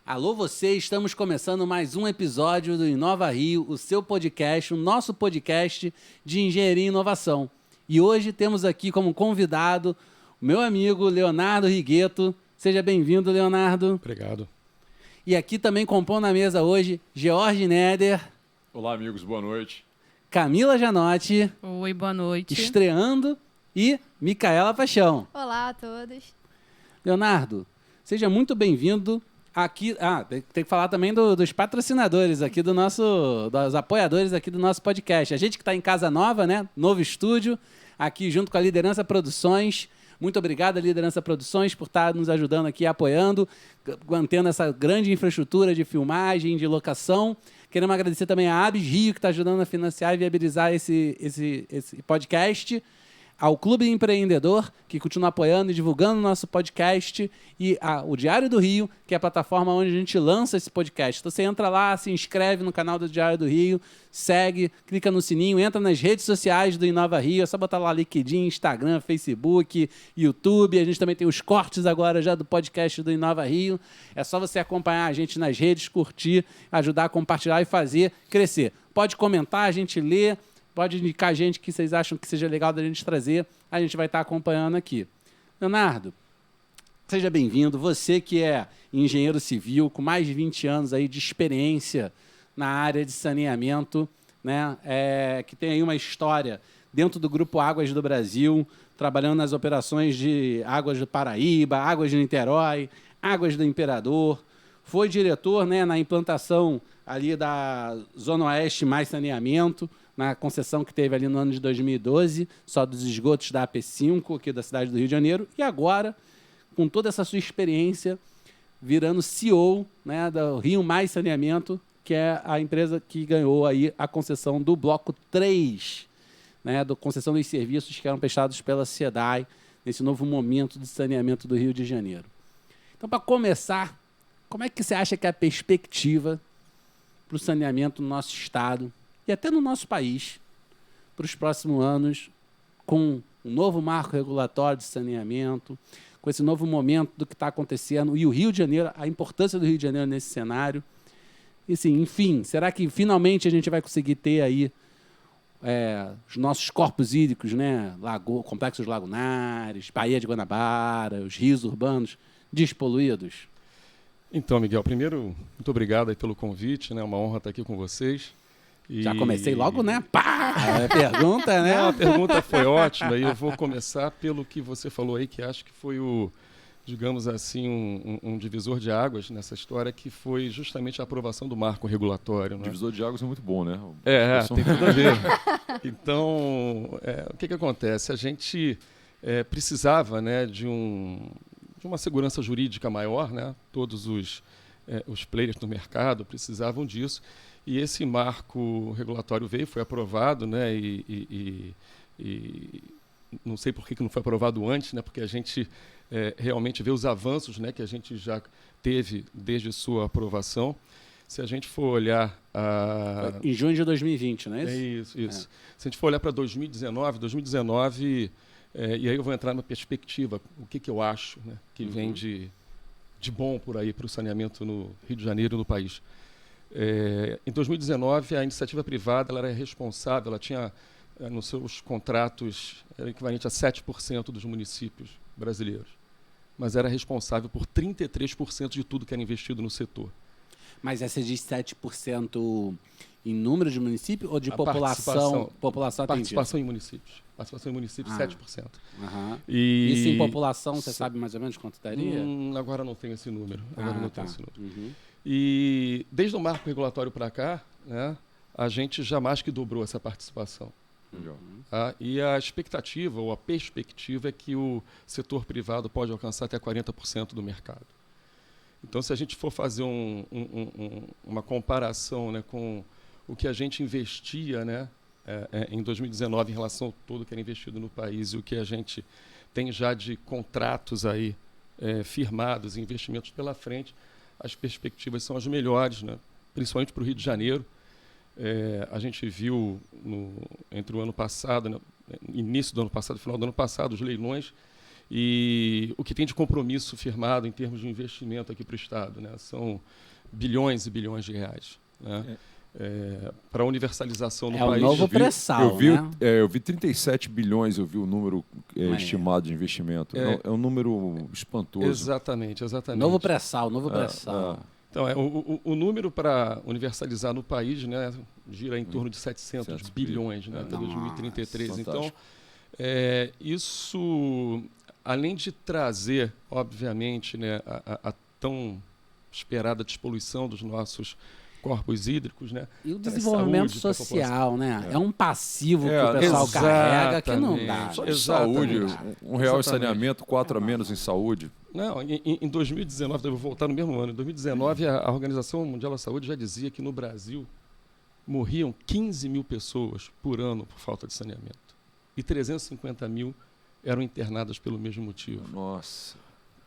Alô você, estamos começando mais um episódio do Inova Rio, o seu podcast, o nosso podcast de engenharia e inovação. E hoje temos aqui como convidado o meu amigo Leonardo Rigueto. Seja bem-vindo, Leonardo. Obrigado. E aqui também compõe na mesa hoje George Neder. Olá, amigos, boa noite. Camila Janotti. Oi, boa noite. Estreando. E Micaela Paixão. Olá a todos. Leonardo, seja muito bem-vindo. Aqui, tem que falar também dos patrocinadores aqui dos apoiadores aqui do nosso podcast. A gente que está em casa nova, né? Novo estúdio, aqui junto com a Liderança Produções. Muito obrigado, Liderança Produções, por estar nos ajudando aqui, apoiando, mantendo essa grande infraestrutura de filmagem, de locação. Queremos agradecer também a Abis Rio, que está ajudando a financiar e viabilizar esse podcast. Ao Clube Empreendedor, que continua apoiando e divulgando o nosso podcast, e o Diário do Rio, que é a plataforma onde a gente lança esse podcast. Então você entra lá, se inscreve no canal do Diário do Rio, segue, clica no sininho, entra nas redes sociais do Inova Rio, é só botar lá LinkedIn, Instagram, Facebook, YouTube. A gente também tem os cortes agora já do podcast do Inova Rio. É só você acompanhar a gente nas redes, curtir, ajudar a compartilhar e fazer crescer. Pode comentar, a gente lê. Pode indicar a gente que vocês acham que seja legal da gente trazer. A gente vai estar acompanhando aqui. Leonardo, seja bem-vindo. Você que é engenheiro civil, com mais de 20 anos aí de experiência na área de saneamento, né? Que tem aí uma história dentro do Grupo Águas do Brasil, trabalhando nas operações de Águas do Paraíba, Águas de Niterói, Águas do Imperador. Foi diretor, né, na implantação ali da Zona Oeste Mais Saneamento, na concessão que teve ali no ano de 2012, só dos esgotos da AP5, aqui da cidade do Rio de Janeiro, e agora, com toda essa sua experiência, virando CEO, né, do Rio Mais Saneamento, que é a empresa que ganhou aí a concessão do Bloco 3, né, da concessão dos serviços que eram prestados pela SEDAI, nesse novo momento de saneamento do Rio de Janeiro. Então, para começar, como é que você acha que é a perspectiva para o saneamento no nosso estado, e até no nosso país, para os próximos anos, com um novo marco regulatório de saneamento, com esse novo momento do que está acontecendo, e o Rio de Janeiro, a importância do Rio de Janeiro nesse cenário. E, assim, enfim, será que finalmente a gente vai conseguir ter aí os nossos corpos hídricos, né? Complexos lagunares, Baía de Guanabara, os rios urbanos despoluídos? Então, Miguel, primeiro, muito obrigado aí pelo convite, né? Uma honra estar aqui com vocês. Já comecei logo, né? Pá! A pergunta, né? Não, a pergunta foi ótima e eu vou começar pelo que você falou aí, que acho que foi digamos assim, um divisor de águas nessa história, que foi justamente a aprovação do marco regulatório. Né? Divisor de águas é muito bom, né? Tem tudo a ver. Então, o que acontece? A gente precisava, né, de uma segurança jurídica maior, né? Todos os players do mercado precisavam disso. E esse marco regulatório foi aprovado, né? E não sei por que não foi aprovado antes, né? Porque a gente realmente vê os avanços, né, que a gente já teve desde sua aprovação. Se a gente for olhar... Em junho de 2020, não é isso? Isso. Se a gente for olhar para 2019, e aí eu vou entrar na perspectiva, o que eu acho, né, que vem de bom por aí para o saneamento no Rio de Janeiro e no país. Em 2019, a iniciativa privada ela era responsável, ela tinha nos seus contratos era equivalente a 7% dos municípios brasileiros, mas era responsável por 33% de tudo que era investido no setor. Mas você diz 7% em número de municípios ou de população atendida? Participação em municípios. Participação em municípios, 7%. Uhum. E isso em população, você sabe mais ou menos quanto daria? Agora não tenho esse número. Uhum. E desde o marco regulatório para cá, né, a gente jamais que dobrou essa participação. E a expectativa, ou a perspectiva, é que o setor privado pode alcançar até 40% do mercado. Então, se a gente for fazer uma comparação, né, com o que a gente investia, né, em 2019 em relação a tudo que era investido no país e o que a gente tem já de contratos aí, firmados, investimentos pela frente, as perspectivas são as melhores, né, principalmente para o Rio de Janeiro. A gente viu entre o ano passado, né, início do ano passado, final do ano passado, os leilões, E o que tem de compromisso firmado em termos de investimento aqui para o Estado, né? São bilhões e bilhões de reais, né? Para a universalização no É o país. novo pré-sal, né? Eu vi 37 bilhões, eu vi o número estimado de investimento. É um número espantoso. Exatamente. Novo pré-sal, novo pré-sal. Então, o número para universalizar no país, né, gira em torno de 700 bilhões, né, até 2033. Fantástico. Então, isso, além de trazer, obviamente, né, a tão esperada despoluição dos nossos corpos hídricos, né? E o desenvolvimento social, né? É um passivo que o pessoal carrega que não dá. Só de saúde, R$1 em saneamento, 4 a menos em saúde. Não, em 2019, devo voltar no mesmo ano, em 2019 a Organização Mundial da Saúde já dizia que no Brasil morriam 15 mil pessoas por ano por falta de saneamento. E 350 mil eram internadas pelo mesmo motivo. Nossa.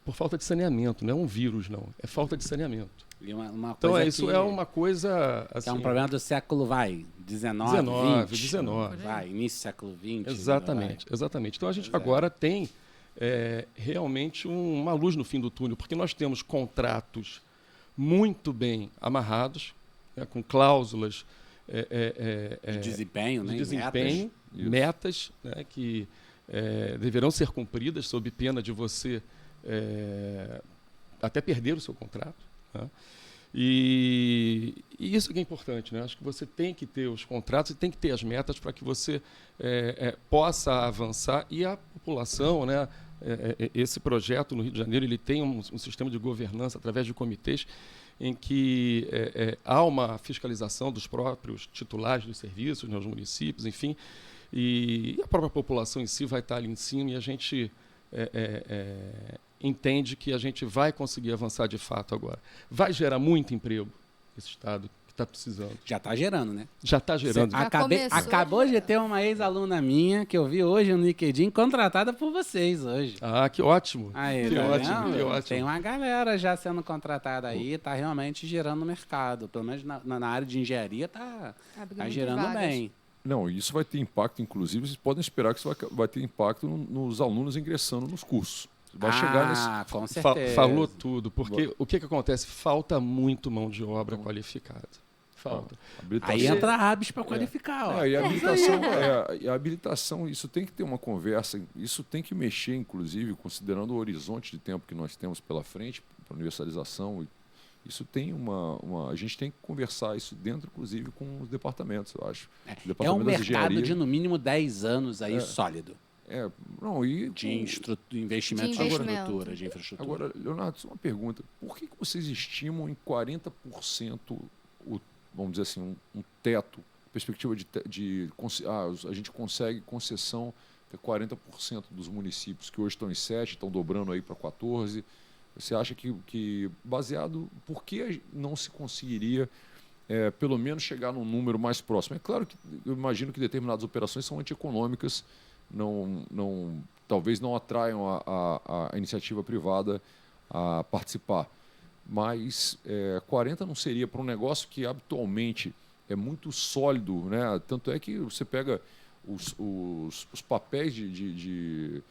Por falta de saneamento, não é um vírus, não. É falta de saneamento. Uma Então, coisa isso é uma coisa... Assim, é um problema do século, XIX, XX. Vai, início do século XX. Exatamente. Então, a gente agora tem realmente uma luz no fim do túnel, porque nós temos contratos muito bem amarrados, né, com cláusulas de desempenho, né? Metas, né, que deverão ser cumpridas sob pena de você até perder o seu contrato. Né? E isso que é importante, né? Acho que você tem que ter os contratos e tem que ter as metas para que você possa avançar e a população, né? Esse projeto no Rio de Janeiro ele tem um sistema de governança através de comitês em que há uma fiscalização dos próprios titulares dos serviços, né, os municípios, enfim, e a própria população em si vai estar ali em cima e a gente entende que a gente vai conseguir avançar de fato agora. Vai gerar muito emprego esse Estado que está precisando. Já está gerando, né? Já está gerando. Acabou de ter uma ex-aluna minha que eu vi hoje no LinkedIn contratada por vocês hoje. Ah, que ótimo. Aí, que tá ótimo, que ótimo. Tem uma galera já sendo contratada aí, está realmente gerando no mercado. Pelo menos na área de engenharia está gerando bem. Não, isso vai ter impacto, inclusive, vocês podem esperar que isso vai ter impacto nos alunos ingressando nos cursos. Vai chegar nesse... com certeza. Falou tudo, porque o que acontece? Falta muito mão de obra qualificada. Falta. Aí entra a Habs para qualificar. Ó. E a habilitação, isso tem que ter uma conversa, isso tem que mexer, inclusive, considerando o horizonte de tempo que nós temos pela frente, para a universalização. Isso tem a gente tem que conversar isso dentro, inclusive, com os departamentos, eu acho. É um mercado de, no mínimo, 10 anos aí sólido. De investimento em infraestrutura, de infraestrutura. Agora, Leonardo, só uma pergunta. Por que vocês estimam em 40% vamos dizer assim, um teto, perspectiva a gente consegue concessão de 40% dos municípios que hoje estão em 7, estão dobrando aí para 14%. Você acha que baseado, por que não se conseguiria pelo menos chegar num número mais próximo? É claro que eu imagino que determinadas operações são antieconômicas, talvez não atraiam a iniciativa privada a participar. Mas 40 não seria para um negócio que habitualmente é muito sólido, né? Tanto é que você pega os papéis de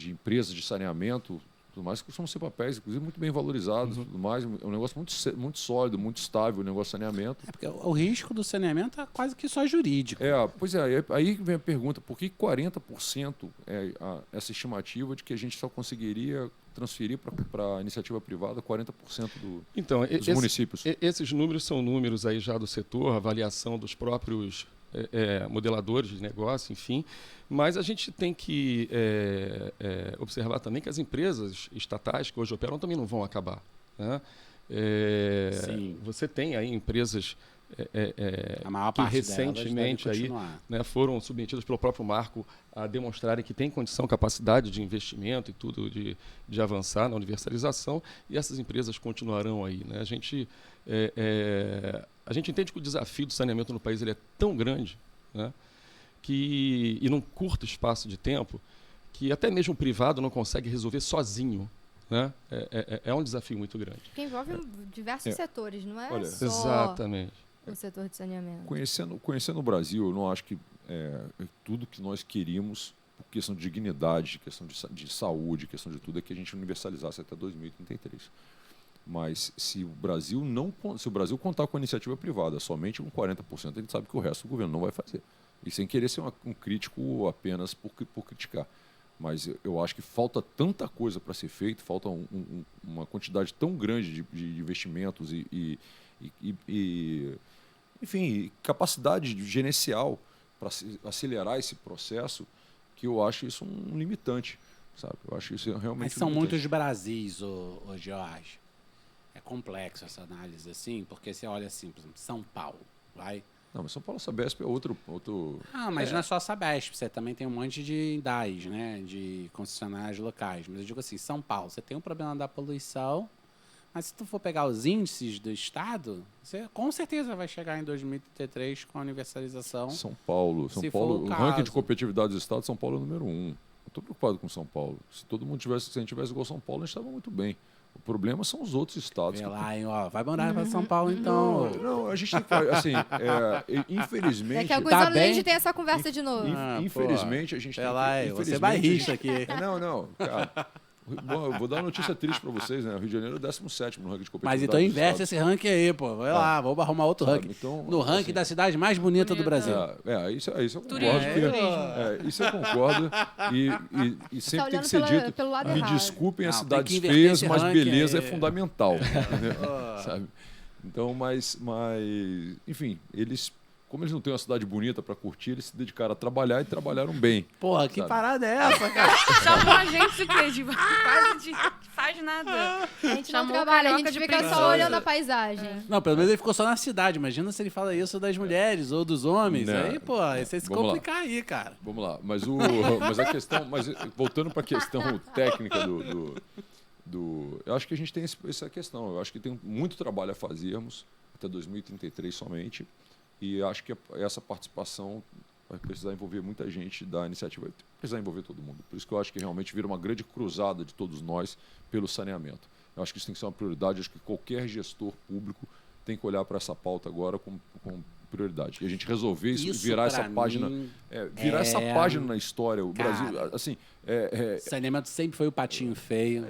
empresas de saneamento, tudo mais, que costumam ser papéis, inclusive, muito bem valorizados, tudo mais. É um negócio muito sólido, muito estável, o negócio de saneamento. Porque o risco do saneamento é quase que só jurídico. Pois é, aí vem a pergunta, por que 40% essa estimativa de que a gente só conseguiria transferir para a iniciativa privada 40% dos municípios? Esses números são números aí já do setor, avaliação dos próprios modeladores de negócio, enfim, mas a gente tem que observar também que as empresas estatais que hoje operam também não vão acabar, né? Você tem aí empresas a maior que parte recentemente aí, né, foram submetidas pelo próprio marco a demonstrarem que tem condição, capacidade de investimento e tudo de avançar na universalização, e essas empresas continuarão aí, né? A gente entende que o desafio do saneamento no país ele é tão grande, né, e num curto espaço de tempo, que até mesmo o privado não consegue resolver sozinho. Né? É um desafio muito grande. Que envolve diversos setores, não é? Olha, só exatamente. O setor de saneamento. Conhecendo o Brasil, eu não acho que tudo que nós queríamos por questão de dignidade, questão de saúde, questão de tudo, é que a gente universalizasse até 2033. Mas se o Brasil contar com a iniciativa privada somente com 40%, a gente sabe que o resto do governo não vai fazer. E sem querer ser um crítico apenas por criticar. Mas eu acho que falta tanta coisa para ser feito, falta uma quantidade tão grande de investimentos enfim, capacidade gerencial para acelerar esse processo, que eu acho isso um limitante, sabe? Eu acho isso realmente Mas são limitante. muitos Brasis, ô Jorge. É complexo essa análise, assim, porque você olha assim, por exemplo, São Paulo, vai... Não, mas São Paulo Sabesp é outro... Ah, mas não é só a Sabesp, você também tem um monte de DAIs, né, de concessionárias locais. Mas eu digo assim, São Paulo, você tem um problema da poluição, mas se tu for pegar os índices do Estado, você com certeza vai chegar em 2033 com a universalização. São Paulo, se for o o caso. ranking de competitividade do Estado, São Paulo é o número 1. Eu estou preocupado com São Paulo. Se a gente tivesse igual São Paulo, a gente estava muito bem. O problema são os outros estados. Vê lá, hein, ó, vai morar para São Paulo, então. Não, a gente tem que... Assim, infelizmente... Daqui a alguns Tá anos a bem? gente tem essa conversa de novo. Infelizmente, a gente Vê tem lá, que... você vai rir aqui. Não, cara... Bom, eu vou dar uma notícia triste para vocês, né? O Rio de Janeiro é o 17º no ranking de competitividade. Mas então dos inverte estados. esse ranking aí, pô. Vai lá, vamos arrumar outro Sabe, ranking. então, no ranking assim, da cidade mais bonita do Brasil. Isso eu concordo. Turismo, porque- isso eu concordo. E sempre tem que ser olhando dito. pelo lado Me errado. desculpem as Não, tem que cidades inverter feias, esse mas ranking beleza aí. é fundamental. Entendeu? Sabe? Então, mas, enfim, como eles não têm uma cidade bonita para curtir, eles se dedicaram a trabalhar e trabalharam bem. Porra, que Sabe? parada é essa, cara? Chamou a gente de quê? De quase de faz nada. A gente não Chamou o trabalha, a carioca gente de fica preguiçoso. só olhando a paisagem. Não, pelo menos ele ficou só na cidade. Imagina se ele fala isso das mulheres ou dos homens. Né? Aí, pô, você se Vamos lá. complicar aí, cara. Vamos lá, mas a questão, voltando para a questão técnica eu acho que a gente tem essa questão. Eu acho que tem muito trabalho a fazermos até 2033 somente, e acho que essa participação vai precisar envolver muita gente da iniciativa, vai precisar envolver todo mundo. Por isso que eu acho que realmente vira uma grande cruzada de todos nós pelo saneamento. Eu acho que isso tem que ser uma prioridade. Acho que qualquer gestor público tem que olhar para essa pauta agora com prioridade. E a gente resolver isso, virar essa pra página, mim, essa página na história. O Cara, Brasil, assim, saneamento sempre foi o patinho feio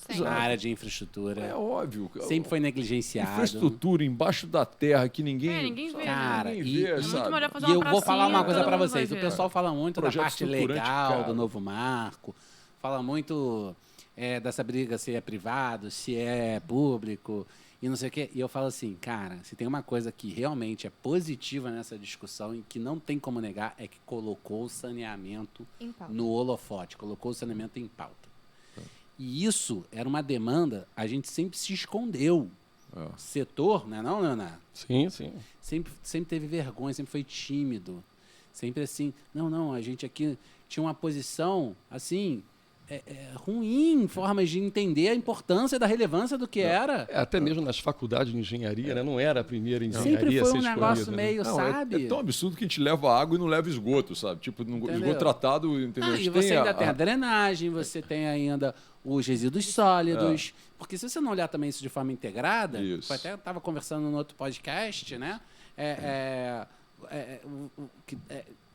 Sim. na área de infraestrutura. é óbvio. Sempre foi negligenciado. Infraestrutura embaixo da terra que ninguém. Ninguém vê. Cara, ninguém vê, É muito sabe? melhor fazer E uma eu vou pracinha, falar uma coisa todo pra mundo vocês. vai O ver. pessoal fala muito da Projeto parte estruturante, legal cara. do novo marco, fala muito dessa briga se é privado, se é público e não sei o quê. E eu falo assim, cara, se tem uma coisa que realmente é positiva nessa discussão e que não tem como negar, é que colocou o saneamento Em pauta. no holofote, colocou o saneamento em pauta. E isso era uma demanda, a gente sempre se escondeu. É. Setor, não é não, Leonardo? Sim, sim. Sempre teve vergonha, sempre foi tímido. Sempre assim, não, a gente aqui tinha uma posição, assim, ruim, em formas de entender a importância da relevância do que era. Até mesmo nas faculdades de engenharia, né? Não era a primeira engenharia Sempre a foi ser um negócio escolhida, né? meio, Não, sabe? é tão absurdo que a gente leva água e não leva esgoto, sabe? Tipo, Entendeu? esgoto tratado, entendeu? A E gente você ainda a- tem a drenagem, você tem ainda os resíduos sólidos. Porque se você não olhar também isso de forma integrada, Isso. eu até estava conversando no outro podcast, né?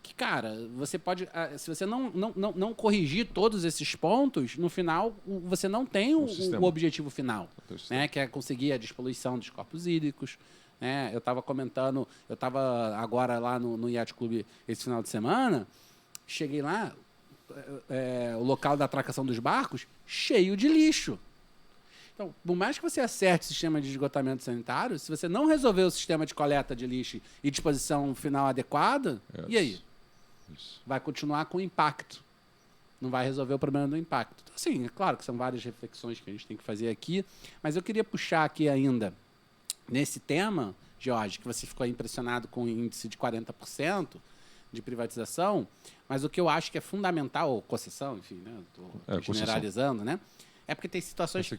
Que, cara, você pode. Se você não corrigir todos esses pontos, no final, você não tem o sistema. objetivo final, o sistema. né? Que é conseguir a despoluição dos corpos hídricos. Né? Eu estava comentando, eu estava agora lá no Yacht Club esse final de semana, cheguei lá, o local da atracação dos barcos cheio de lixo. Então, por mais que você acerte o sistema de esgotamento sanitário, se você não resolver o sistema de coleta de lixo e disposição final adequada, e aí? Isso. Vai continuar com impacto. Não vai resolver o problema do impacto. Então, assim, é claro que são várias reflexões que a gente tem que fazer aqui, mas eu queria puxar aqui ainda, nesse tema, Jorge, que você ficou impressionado com o índice de 40% de privatização, mas o que eu acho que é fundamental, ou concessão, enfim, né? Estou generalizando, né? É porque tem situações que...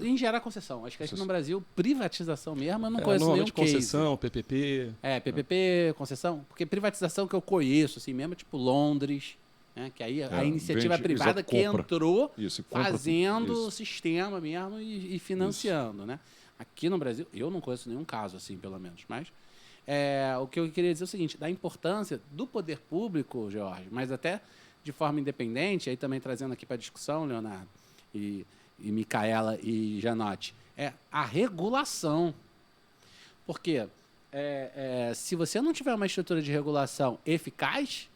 Em geral, concessão. Acho que aqui no Brasil, privatização mesmo, eu não conheço nenhum Normalmente case. concessão, PPP. PPP, concessão. Porque privatização que eu conheço, assim mesmo, tipo Londres, né? Que aí a iniciativa vende, privada exato, que compra. entrou Isso, compra, fazendo o isso. sistema mesmo e financiando, né? Aqui no Brasil, eu não conheço nenhum caso assim, pelo menos, mas... o que eu queria dizer é o seguinte, da importância do poder público, Jorge, mas até de forma independente, aí também trazendo aqui para a discussão, Leonardo, e Micaela e Janotti, é a regulação. Porque se você não tiver uma estrutura de regulação eficaz,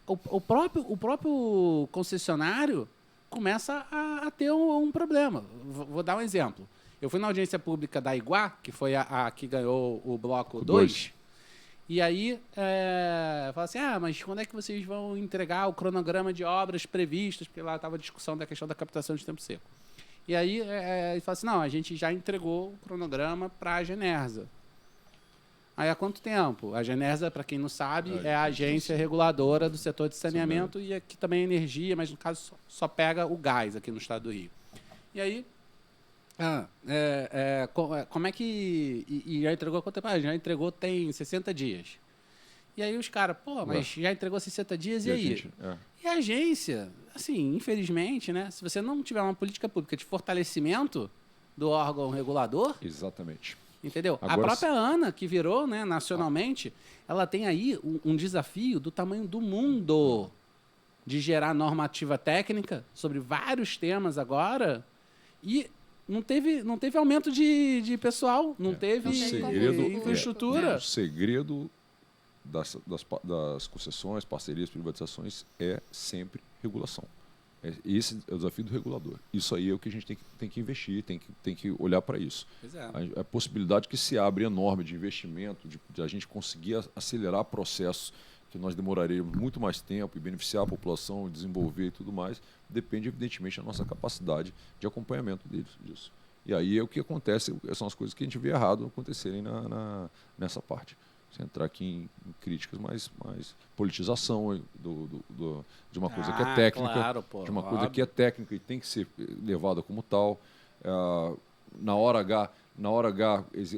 o próprio concessionário começa a ter um problema. Vou dar um exemplo. Eu fui na audiência pública da Iguá, que foi a que ganhou o bloco 2, e aí fala assim, mas quando é que vocês vão entregar o cronograma de obras previstas? Porque lá estava a discussão da questão da captação de tempo seco. E aí ele fala assim, não, a gente já entregou o cronograma para a Genersa. Aí há quanto tempo? A Genersa, para quem não sabe, é a agência reguladora do setor de saneamento e aqui também é energia, mas no caso só pega o gás aqui no estado do Rio. E aí, como é que... E já entregou quanto tempo? Já entregou tem 60 dias. E aí os caras, mas já entregou 60 dias, e aí? E a agência, assim, infelizmente, né, se você não tiver uma política pública de fortalecimento do órgão regulador... Exatamente. Entendeu? Agora, a própria ANA, que virou, né, nacionalmente, ela tem aí um desafio do tamanho do mundo de gerar normativa técnica sobre vários temas agora e não teve aumento de pessoal, não teve infraestrutura. O segredo das concessões, parcerias, privatizações é sempre regulação. Esse é o desafio do regulador. Isso aí é o que a gente tem que investir, tem que olhar para isso. A possibilidade que se abre enorme de investimento, de a gente conseguir acelerar processos que nós demoraríamos muito mais tempo e beneficiar a população, desenvolver e tudo mais, depende, evidentemente, da nossa capacidade de acompanhamento disso. E aí é o que acontece, são as coisas que a gente vê errado acontecerem nessa parte. Sem entrar aqui em críticas, mas politização de uma coisa que é técnica, claro, de uma coisa que é técnica e tem que ser levada como tal. Na hora H,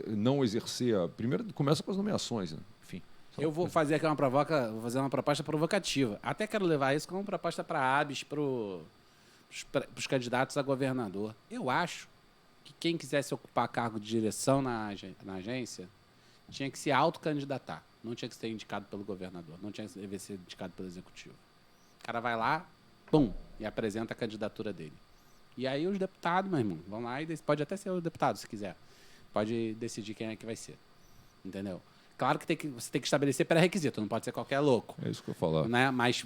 não exercer. Primeiro começa com as nomeações, né? Enfim. Eu vou fazer aqui uma proposta provocativa. Até quero levar isso como proposta para a ABS, para os candidatos a governador. Eu acho que quem quisesse ocupar cargo de direção na agência tinha que se autocandidatar. Não tinha que ser indicado pelo governador. Não tinha que ser indicado pelo executivo. O cara vai lá, e apresenta a candidatura dele. E aí os deputados, meu irmão, vão lá e pode até ser o deputado, se quiser. Pode decidir quem é que vai ser. Entendeu? Claro que você tem que estabelecer pré-requisito. Não pode ser qualquer louco. É isso que eu falo. Né? Mas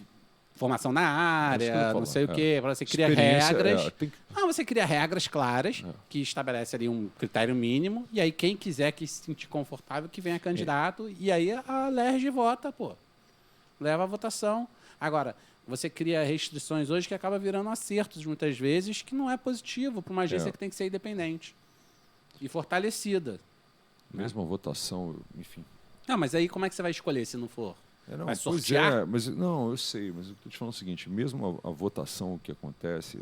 formação na área, não sei o quê. Você cria regras. Você cria regras claras que estabelece ali um critério mínimo e aí quem quiser que se sentir confortável que venha candidato e aí a LERJ vota, leva a votação. Agora, você cria restrições hoje que acaba virando acertos muitas vezes que não é positivo para uma agência que tem que ser independente e fortalecida. Mesmo a votação, enfim. Não, mas aí como é que você vai escolher se não for? Vai Pois sortear? mas não, eu sei, mas eu estou te falando o seguinte, mesmo a votação que acontece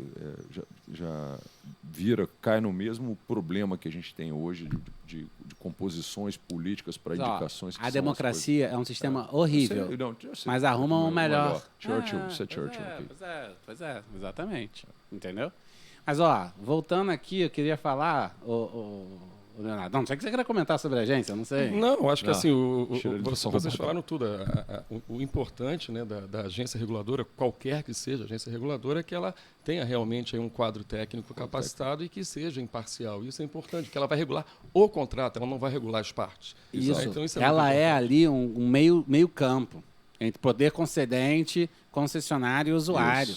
já cai no mesmo problema que a gente tem hoje de composições políticas para indicações. A democracia é um sistema horrível, eu sei, mas arruma um melhor. Churchill, isso é Churchill. Pois é, exatamente. Entendeu? Mas, voltando aqui, eu queria falar... Leonardo, não sei que você queria comentar sobre a agência, não sei. Não, acho que assim, vocês falaram tudo. O importante, né, da agência reguladora, qualquer que seja a agência reguladora, é que ela tenha realmente aí um quadro técnico capacitado e que seja imparcial. Isso é importante, que ela vai regular o contrato, ela não vai regular as partes. Então, isso ela é ali um meio campo entre poder concedente, concessionário e usuário.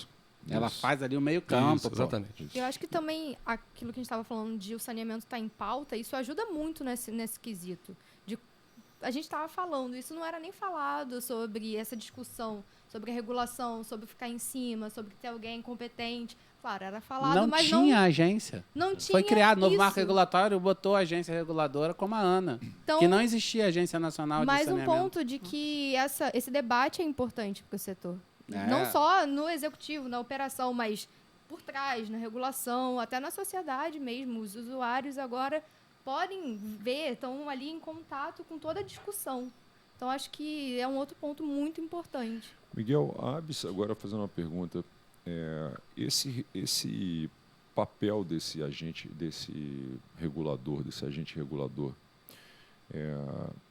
Ela faz ali o meio campo. Exatamente. Eu acho que também aquilo que a gente estava falando de o saneamento estar em pauta, isso ajuda muito nesse quesito. A gente estava falando, isso não era nem falado sobre essa discussão, sobre a regulação, sobre ficar em cima, sobre ter alguém competente. Claro, era falado, mas não... Não tinha agência. Não tinha. Foi criado novo isso. marco regulatório, botou a agência reguladora como a ANA, Então, que não existia agência nacional de saneamento. Mais um ponto de que esse debate é importante para o setor. Não só no executivo, na operação, mas por trás, na regulação, até na sociedade mesmo. Os usuários agora podem ver, estão ali em contato com toda a discussão. Então, acho que é um outro ponto muito importante. Miguel, Abis, agora fazendo uma pergunta. Esse papel desse agente regulador,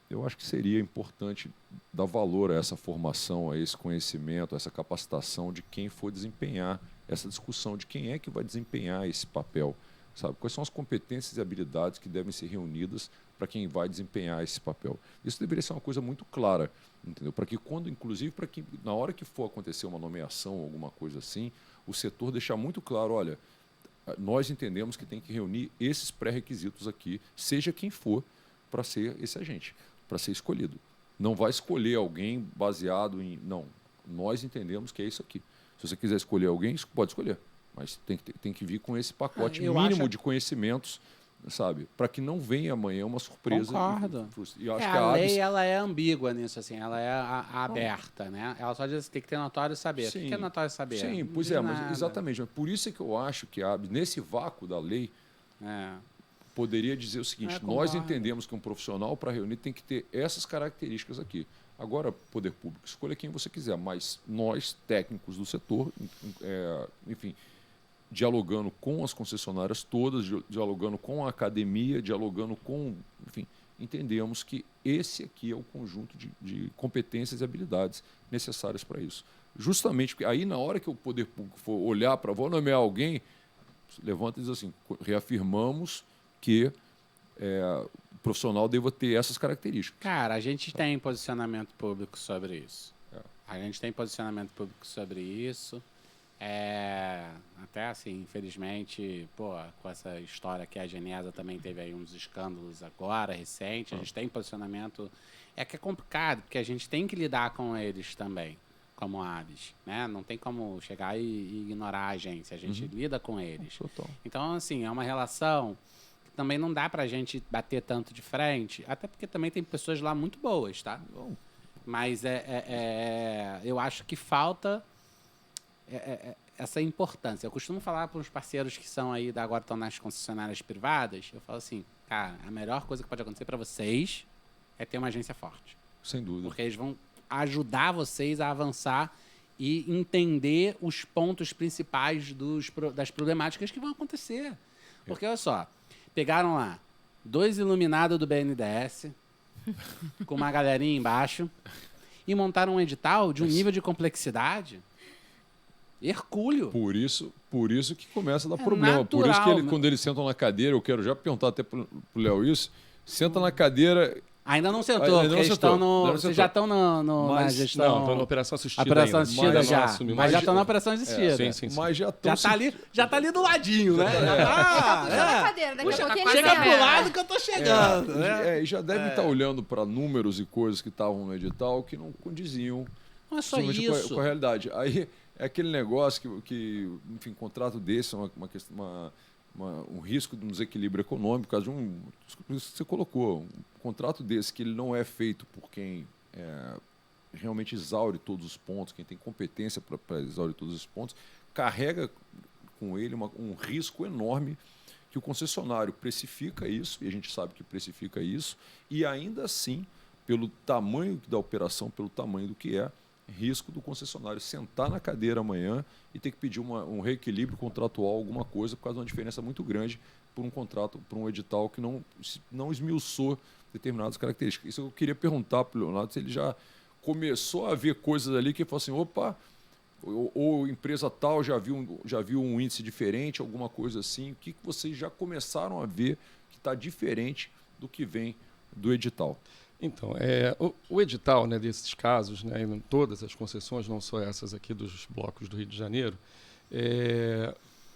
eu acho que seria importante dar valor a essa formação, a esse conhecimento, a essa capacitação de quem for desempenhar essa discussão, de quem é que vai desempenhar esse papel, sabe? Quais são as competências e habilidades que devem ser reunidas para quem vai desempenhar esse papel. Isso deveria ser uma coisa muito clara, entendeu? Para que inclusive para que na hora que for acontecer uma nomeação ou alguma coisa assim, o setor deixar muito claro, olha, nós entendemos que tem que reunir esses pré-requisitos aqui, seja quem for, para ser esse agente, para ser escolhido. Não vai escolher alguém baseado em... Não, nós entendemos que é isso aqui. Se você quiser escolher alguém, pode escolher, mas tem que vir com esse pacote mínimo de conhecimentos, sabe? Para que não venha amanhã uma surpresa. Concordo. E eu acho que a lei ela é ambígua nisso, assim, ela é aberta, né? Ela só diz que tem que ter notório saber. Sim. O que é notório saber? Sim, Não pois diz é, nada. mas exatamente. Por isso é que eu acho que nesse vácuo da lei, poderia dizer o seguinte, nós entendemos que um profissional para reunir tem que ter essas características aqui. Agora, poder público, escolha quem você quiser, mas nós, técnicos do setor, enfim, dialogando com as concessionárias todas, dialogando com a academia, dialogando com... Enfim, entendemos que esse aqui é o conjunto de competências e habilidades necessárias para isso. Justamente porque aí, na hora que o poder público for olhar para... Vou nomear alguém, levanta e diz assim, reafirmamos que o profissional deva ter essas características. Cara, a gente tem posicionamento público sobre isso. A gente tem posicionamento público sobre isso. Até assim, infelizmente, com essa história que a Genesa também teve aí uns escândalos agora, recente, a gente tem posicionamento... que é complicado, porque a gente tem que lidar com eles também, como aves, né? Não tem como chegar e ignorar a agência, a gente lida com eles. Total. Então, assim, é uma relação que também não dá pra gente bater tanto de frente, até porque também tem pessoas lá muito boas, tá? Mas eu acho que falta... essa importância. Eu costumo falar para os parceiros que são aí, agora estão nas concessionárias privadas, eu falo assim, cara, a melhor coisa que pode acontecer para vocês é ter uma agência forte. Sem dúvida. Porque eles vão ajudar vocês a avançar e entender os pontos principais das problemáticas que vão acontecer. Porque, olha só, pegaram lá 2 iluminados do BNDES, com uma galerinha embaixo, e montaram um edital de um nível de complexidade hercúleo. Por isso que começa a dar problema. Natural, por isso que quando eles sentam na cadeira, eu quero já perguntar até pro Léo isso, senta na cadeira... Ainda não sentou, porque eles estão vocês já estão na gestão... Não, estão na operação assistida. Operação assistida já. Mas já estão na operação assistida. Sim. Mas já tá ali do ladinho, né? Chega pro lado que eu tô chegando. E já deve estar olhando para números e coisas que estavam no edital que não condiziam não é só isso. Com a realidade. Aí é aquele negócio que enfim, contrato desse é um risco de um desequilíbrio econômico, por causa de isso que você colocou, um contrato desse que ele não é feito por quem realmente exaure todos os pontos, quem tem competência para exaurir todos os pontos, carrega com ele um risco enorme que o concessionário precifica isso, e a gente sabe que precifica isso, e ainda assim, pelo tamanho da operação, pelo tamanho do que risco do concessionário sentar na cadeira amanhã e ter que pedir um reequilíbrio contratual, alguma coisa, por causa de uma diferença muito grande por um contrato, por um edital que não esmiuçou determinadas características. Isso eu queria perguntar para o Leonardo se ele já começou a ver coisas ali que ele falou assim, opa, ou empresa tal já viu um índice diferente, alguma coisa assim. O que vocês já começaram a ver que está diferente do que vem do edital? Então, o edital, né, desses casos, né, em todas as concessões, não só essas aqui dos blocos do Rio de Janeiro,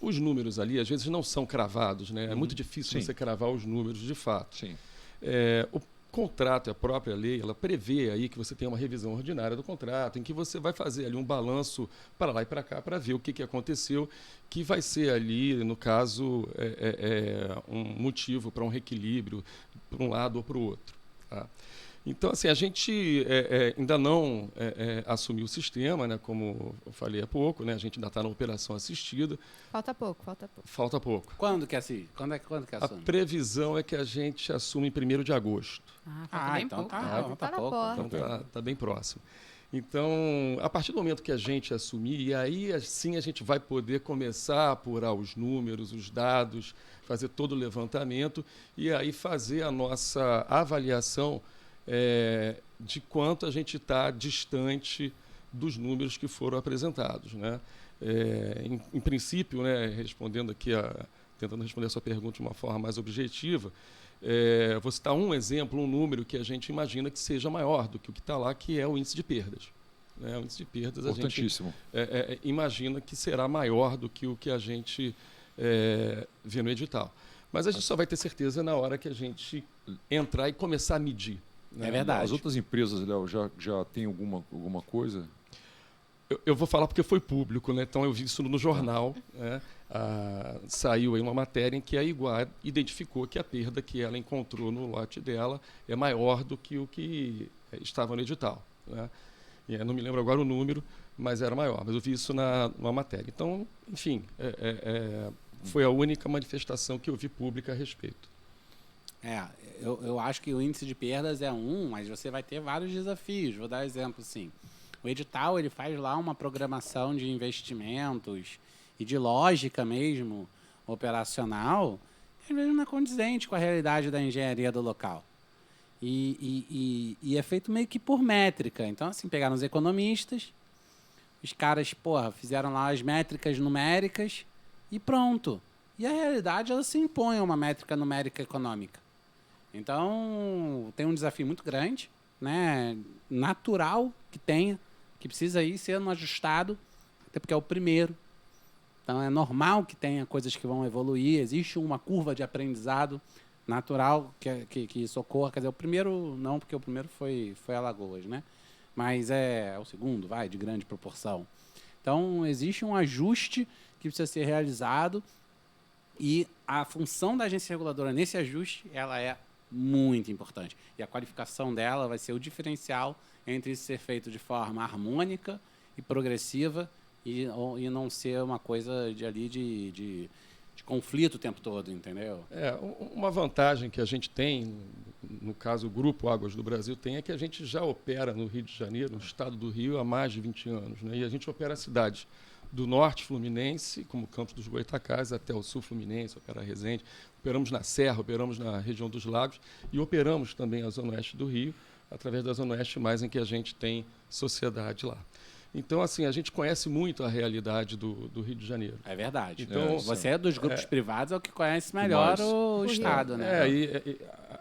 os números ali, às vezes, não são cravados. Né? É muito difícil você cravar os números de fato. Sim. O contrato, a própria lei, ela prevê aí que você tem uma revisão ordinária do contrato, em que você vai fazer ali um balanço para lá e para cá para ver o que aconteceu, que vai ser ali, no caso, um motivo para um reequilíbrio para um lado ou para o outro. Tá? Então, assim, a gente ainda não assumiu o sistema, né, como eu falei há pouco, né, a gente ainda está na operação assistida. Falta pouco. Falta pouco. Quando que assume? Quando que A assume? previsão é que a gente assume em 1º de agosto. Falta bem então pouco. tá na pouco. porta. Então tá bem próximo. Então, a partir do momento que a gente assumir, e aí assim a gente vai poder começar a apurar os números, os dados, fazer todo o levantamento e aí fazer a nossa avaliação de quanto a gente está distante dos números que foram apresentados, né? Em princípio, né, tentando responder a sua pergunta de uma forma mais objetiva, vou citar um exemplo, um número que a gente imagina que seja maior do que o que está lá, que é o índice de perdas. Né? O índice de perdas a gente imagina que será maior do que o que a gente vê no edital. Mas a gente só vai ter certeza na hora que a gente entrar e começar a medir. Né? É verdade. As outras empresas, Léo, já tem alguma coisa? Eu vou falar porque foi público, né? Então eu vi isso no jornal. Né? Saiu aí uma matéria em que a Iguar identificou que a perda que ela encontrou no lote dela é maior do que o que estava no edital. Né? E eu não me lembro agora o número, mas era maior. Mas eu vi isso numa matéria. Então, enfim, foi a única manifestação que eu vi pública a respeito. Eu acho que o índice de perdas mas você vai ter vários desafios. Vou dar um exemplo, sim. O edital ele faz lá uma programação de investimentos e de lógica mesmo operacional, que às vezes não é condizente com a realidade da engenharia do local. E é feito meio que por métrica. Então, assim, pegaram os economistas, os caras, fizeram lá as métricas numéricas e pronto. E a realidade, ela se impõe a uma métrica numérica econômica. Então, tem um desafio muito grande, né? Natural que precisa ir sendo ajustado, até porque é o primeiro. Então, é normal que tenha coisas que vão evoluir, existe uma curva de aprendizado natural que isso ocorra. Quer dizer, o primeiro não, porque o primeiro foi Alagoas, né? Mas é o segundo, de grande proporção. Então, existe um ajuste que precisa ser realizado e a função da agência reguladora nesse ajuste, ela é muito importante. E a qualificação dela vai ser o diferencial entre isso ser feito de forma harmônica e progressiva e não ser uma coisa de conflito o tempo todo, entendeu? Uma vantagem que a gente tem, no caso o Grupo Águas do Brasil tem, é que a gente já opera no Rio de Janeiro, no estado do Rio, há mais de 20 anos. Né? E a gente opera cidades do norte fluminense, como Campos dos Goytacazes, até o sul fluminense, opera Resende. Operamos na Serra, operamos na região dos Lagos e operamos também a Zona Oeste do Rio, através da Zona Oeste mais em que a gente tem sociedade lá. Então, assim, a gente conhece muito a realidade do Rio de Janeiro. É verdade. Então, você é dos grupos privados, é o que conhece melhor o Estado, né?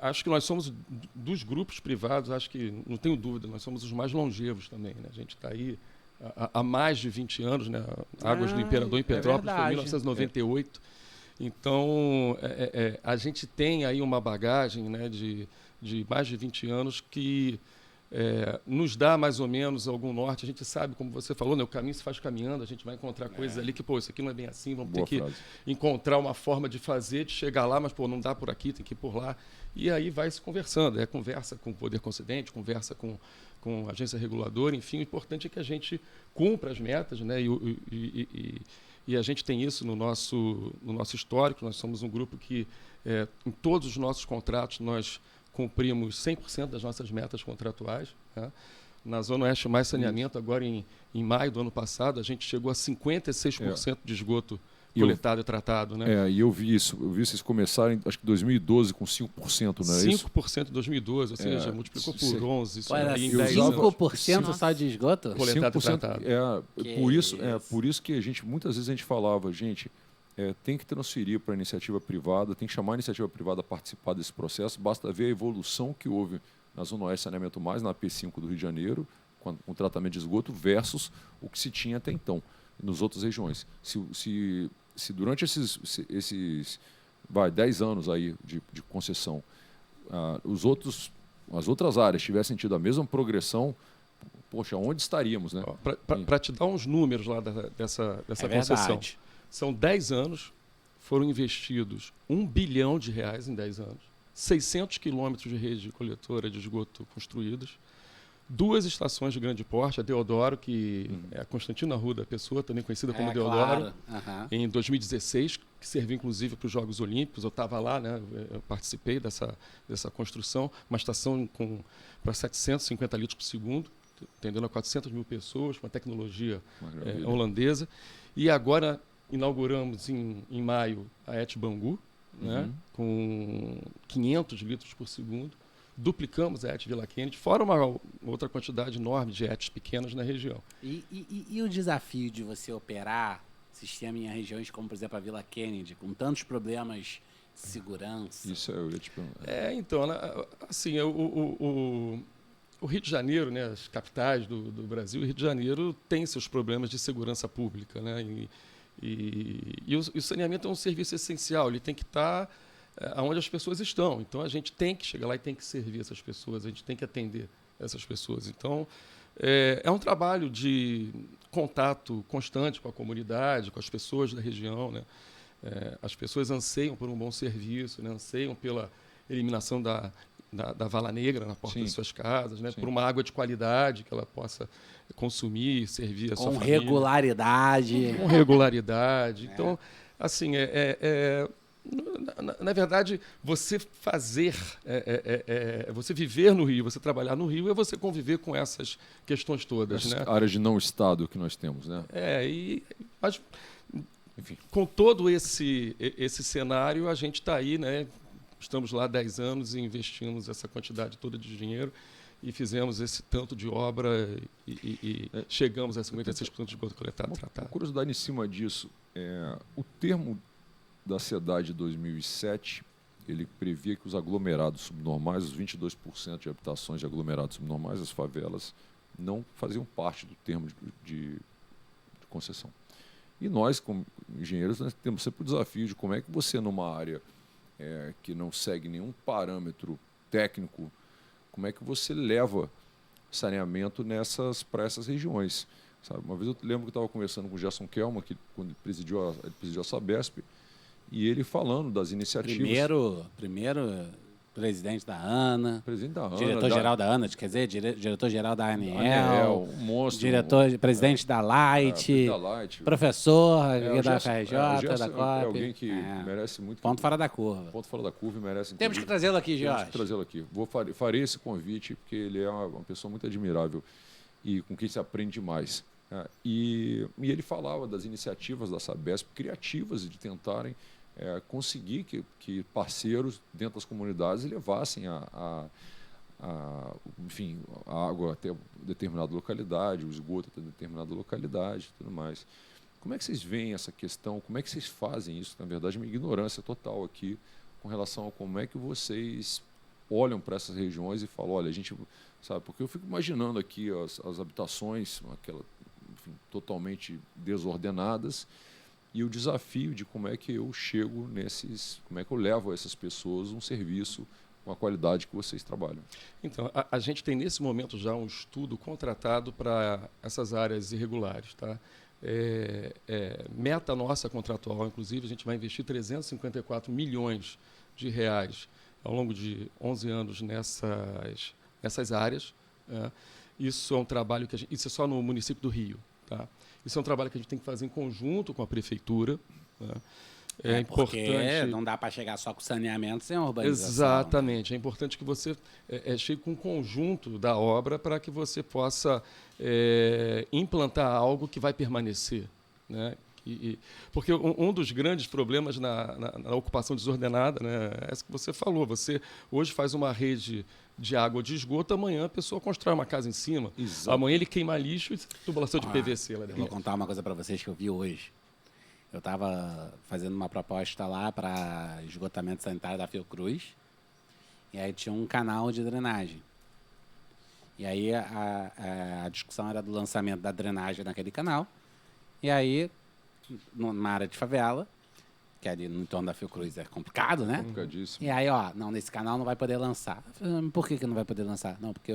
Acho que nós somos, dos grupos privados, acho que, não tenho dúvida, nós somos os mais longevos também. Né? A gente está aí há mais de 20 anos, né? Águas do Imperador em Petrópolis, foi em 1998. Então, a gente tem aí uma bagagem, né, de mais de 20 anos que nos dá mais ou menos algum norte. A gente sabe, como você falou, né, o caminho se faz caminhando, a gente vai encontrar coisas ali que, isso aqui não é bem assim, vamos ter que encontrar uma forma de fazer, de chegar lá, mas, não dá por aqui, tem que ir por lá. E aí vai se conversando, conversa com o poder concedente, conversa com a agência reguladora, enfim, o importante é que a gente cumpra as metas, né, e a gente tem isso no nosso histórico. Nós somos um grupo que, em todos os nossos contratos, nós cumprimos 100% das nossas metas contratuais. Né? Na Zona Oeste Mais Saneamento, agora em maio do ano passado, a gente chegou a 56% de esgoto coletado e tratado. Né? E eu vi vocês começarem, acho que em 2012, com 5%, não é isso? 5% em 2012, ou seja, multiplicou por 11. Isso aí, em 5% só de esgoto? Coletado e tratado. Por isso que muitas vezes a gente falava, tem que transferir para a iniciativa privada, tem que chamar a iniciativa privada a participar desse processo. Basta ver a evolução que houve na Zona Oeste Saneamento Mais, na P5 do Rio de Janeiro, com o tratamento de esgoto, versus o que se tinha até então, nas outras regiões. Se durante esses 10 anos aí de concessão, as outras áreas tivessem tido a mesma progressão, poxa, onde estaríamos? Né? Para te dar uns números lá dessa concessão. Verdade. São 10 anos, foram investidos R$1 bilhão em 10 anos, 600 quilômetros de rede coletora de esgoto construídos, 2 estações de grande porte, a Deodoro, que é a Constantino Arruda Pessoa, também conhecida como Deodoro, em 2016, que serviu inclusive para os Jogos Olímpicos. Eu estava lá, né, eu participei dessa construção, uma estação para 750 litros por segundo, atendendo a 400 mil pessoas, com uma tecnologia holandesa. E agora inauguramos em maio a Et Bangu, né, com 500 litros por segundo, duplicamos a ET Vila Kennedy, fora uma outra quantidade enorme de ETs pequenas na região. E o desafio de você operar sistema em regiões como, por exemplo, a Vila Kennedy, com tantos problemas de segurança? Isso eu ia te perguntar. Então, assim, o Rio de Janeiro, né, as capitais do Brasil, o Rio de Janeiro tem seus problemas de segurança pública, né? E o saneamento é um serviço essencial, ele tem que estar onde as pessoas estão. Então, a gente tem que chegar lá e tem que servir essas pessoas, a gente tem que atender essas pessoas. Então, é um trabalho de contato constante com a comunidade, com as pessoas da região, né? As pessoas anseiam por um bom serviço, né? Anseiam pela eliminação da vala negra na porta das suas casas, né? Por uma água de qualidade que ela possa consumir, servir a sua família. Regularidade. Com regularidade. Então, assim, na verdade, você você viver no Rio, você trabalhar no Rio, é você conviver com essas questões todas. Essa né? área de não Estado que nós temos, né? Mas, enfim, com todo esse cenário, a gente está aí, né? Estamos lá há 10 anos e investimos essa quantidade toda de dinheiro e fizemos esse tanto de obra e chegamos a 56% de esgoto coletado e tratado. Uma curiosidade em cima disso, o termo da SEDAI de 2007, ele previa que os aglomerados subnormais, os 22% de habitações de aglomerados subnormais, as favelas, não faziam parte do termo de concessão. E nós, como engenheiros, nós temos sempre o desafio de como é que você, numa área que não segue nenhum parâmetro técnico, como é que você leva saneamento para essas regiões. Sabe? Uma vez eu lembro que eu estava conversando com o Gerson Kelman, que quando ele presidiu a Sabesp, e ele falando das iniciativas. Primeiro presidente da ANA. Presidente da ANA. Diretor-geral da ANA, quer dizer, diretor-geral da ANEEL. Um monstro. Presidente da Light. Professor da FRJ, da COP. É alguém que merece muito. Ponto fora da curva. Ponto fora da curva e merece. Temos que trazê-lo aqui, Jorge. Temos que trazê-lo aqui. Farei esse convite, porque ele é uma pessoa muito admirável e com quem se aprende demais. E ele falava das iniciativas da Sabesp, criativas, de tentarem conseguir que parceiros dentro das comunidades levassem enfim, a água até determinada localidade, o esgoto até determinada localidade e tudo mais. Como é que vocês veem essa questão? Como é que vocês fazem isso? Na verdade, uma ignorância total aqui com relação a como é que vocês olham para essas regiões e falam, olha, a gente... Sabe, porque eu fico imaginando aqui as habitações, enfim, totalmente desordenadas, e o desafio de como é que eu chego como é que eu levo a essas pessoas um serviço com a qualidade que vocês trabalham. Então, a gente tem nesse momento já um estudo contratado para essas áreas irregulares. Tá? Meta nossa contratual, inclusive, a gente vai investir 354 milhões de reais ao longo de 11 anos nessas áreas. Isso é um trabalho que isso é só no município do Rio. Tá? Isso é um trabalho que a gente tem que fazer em conjunto com a prefeitura. Né? É importante. Porque não dá para chegar só com saneamento sem urbanização. Exatamente. É importante que você chegue com um conjunto da obra para que você possa implantar algo que vai permanecer. Né? Porque um dos grandes problemas na ocupação desordenada, né, é isso que você falou. Você hoje faz uma rede de água ou de esgoto, amanhã a pessoa constrói uma casa em cima. Exato. Amanhã ele queima lixo e tubulação de PVC lá dentro. Vou contar uma coisa para vocês que eu vi hoje. Eu estava fazendo uma proposta lá para esgotamento sanitário da Fiocruz, e aí tinha um canal de drenagem. E aí a discussão era do lançamento da drenagem naquele canal, e aí, na área de favela, que ali no entorno da Fiocruz é complicado, né? Complicadíssimo. E aí, nesse canal não vai poder lançar. Por que não vai poder lançar? Não, porque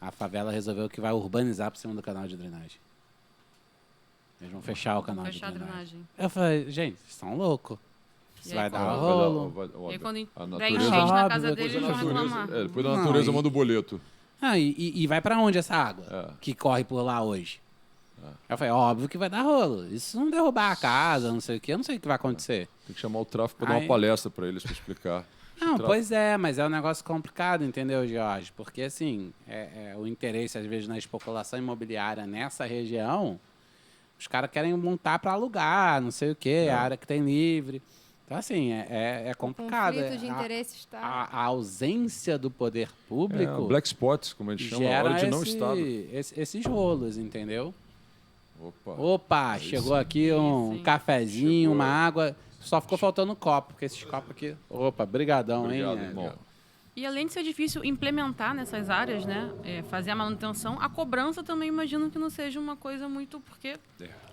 a favela resolveu que vai urbanizar por cima do canal de drenagem. Eles vão fechar o canal de drenagem. Eu falei, gente, vocês estão loucos. Isso vai dar rolo. E aí, quando a vem gente na casa deles, eles vão reclamar. Depois da natureza manda o boleto. E vai para onde essa água que corre por lá hoje? Eu falei, óbvio que vai dar rolo. Isso não derrubar a casa, não sei o quê, eu não sei o que vai acontecer. Tem que chamar o tráfico para dar uma palestra para eles, para explicar. Não, pois é, mas é um negócio complicado, entendeu, Jorge? Porque, assim, o interesse, às vezes, na especulação imobiliária nessa região, os caras querem montar para alugar, não sei o quê, a área que tem livre. Então, assim, é complicado. O conflito de interesse está... A ausência do poder público black spots, como eles chamam, a gera hora de não Estado. esses rolos, entendeu? Opa, Opa, chegou aqui um Sim. cafezinho, Chegou. uma água. Só ficou faltando um copo, porque esses copos aqui... Opa, brigadão, Obrigado, hein? irmão. E além de ser difícil implementar nessas áreas, né, fazer a manutenção, a cobrança também imagino que não seja uma coisa muito, porque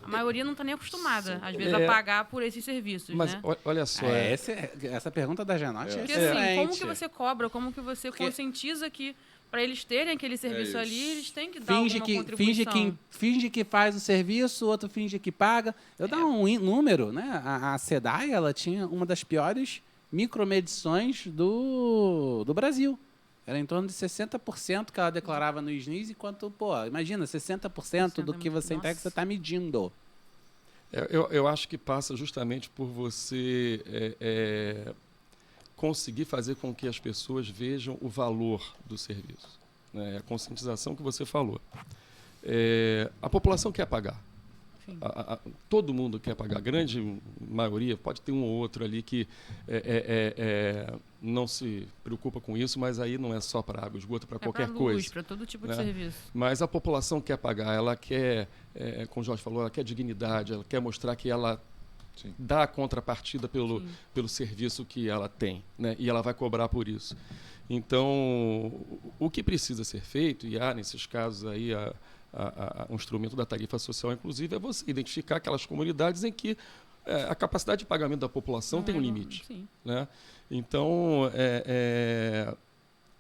a maioria não está nem acostumada, às vezes, a pagar por esses serviços, Mas né? olha só. Essa pergunta da Janote é Porque excelente. assim, como que você cobra, como que você conscientiza que para eles terem aquele serviço ali, eles têm que dar alguma contribuição. Finge que faz o serviço, o outro finge que paga. Eu dar um número, né? A SEDAI, ela tinha uma das piores micromedições do Brasil. Era em torno de 60% que ela declarava no SNIS, enquanto, imagina, 60% do que você entrega, você está medindo. Eu acho que passa justamente por você conseguir fazer com que as pessoas vejam o valor do serviço. Né? A conscientização que você falou. A população quer pagar. Todo mundo quer pagar. A grande maioria, pode ter um ou outro ali que não se preocupa com isso, mas aí não é só para água, esgoto, para qualquer coisa. Para todo tipo né? de serviço. Mas a população quer pagar, ela quer, como o Jorge falou, ela quer dignidade, ela quer mostrar que ela dá a contrapartida pelo serviço que ela tem, né? E ela vai cobrar por isso. Então, o que precisa ser feito, e há nesses casos aí um instrumento da tarifa social, inclusive, é você identificar aquelas comunidades em que a capacidade de pagamento da população tem um limite. Sim. Né? Então,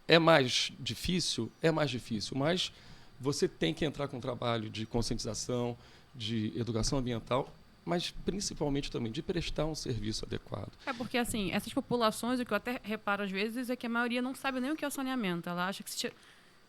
é mais difícil, mas você tem que entrar com um trabalho de conscientização, de educação ambiental, mas principalmente também de prestar um serviço adequado. Porque, assim, essas populações, o que eu até reparo às vezes é que a maioria não sabe nem o que é o saneamento. Ela acha que se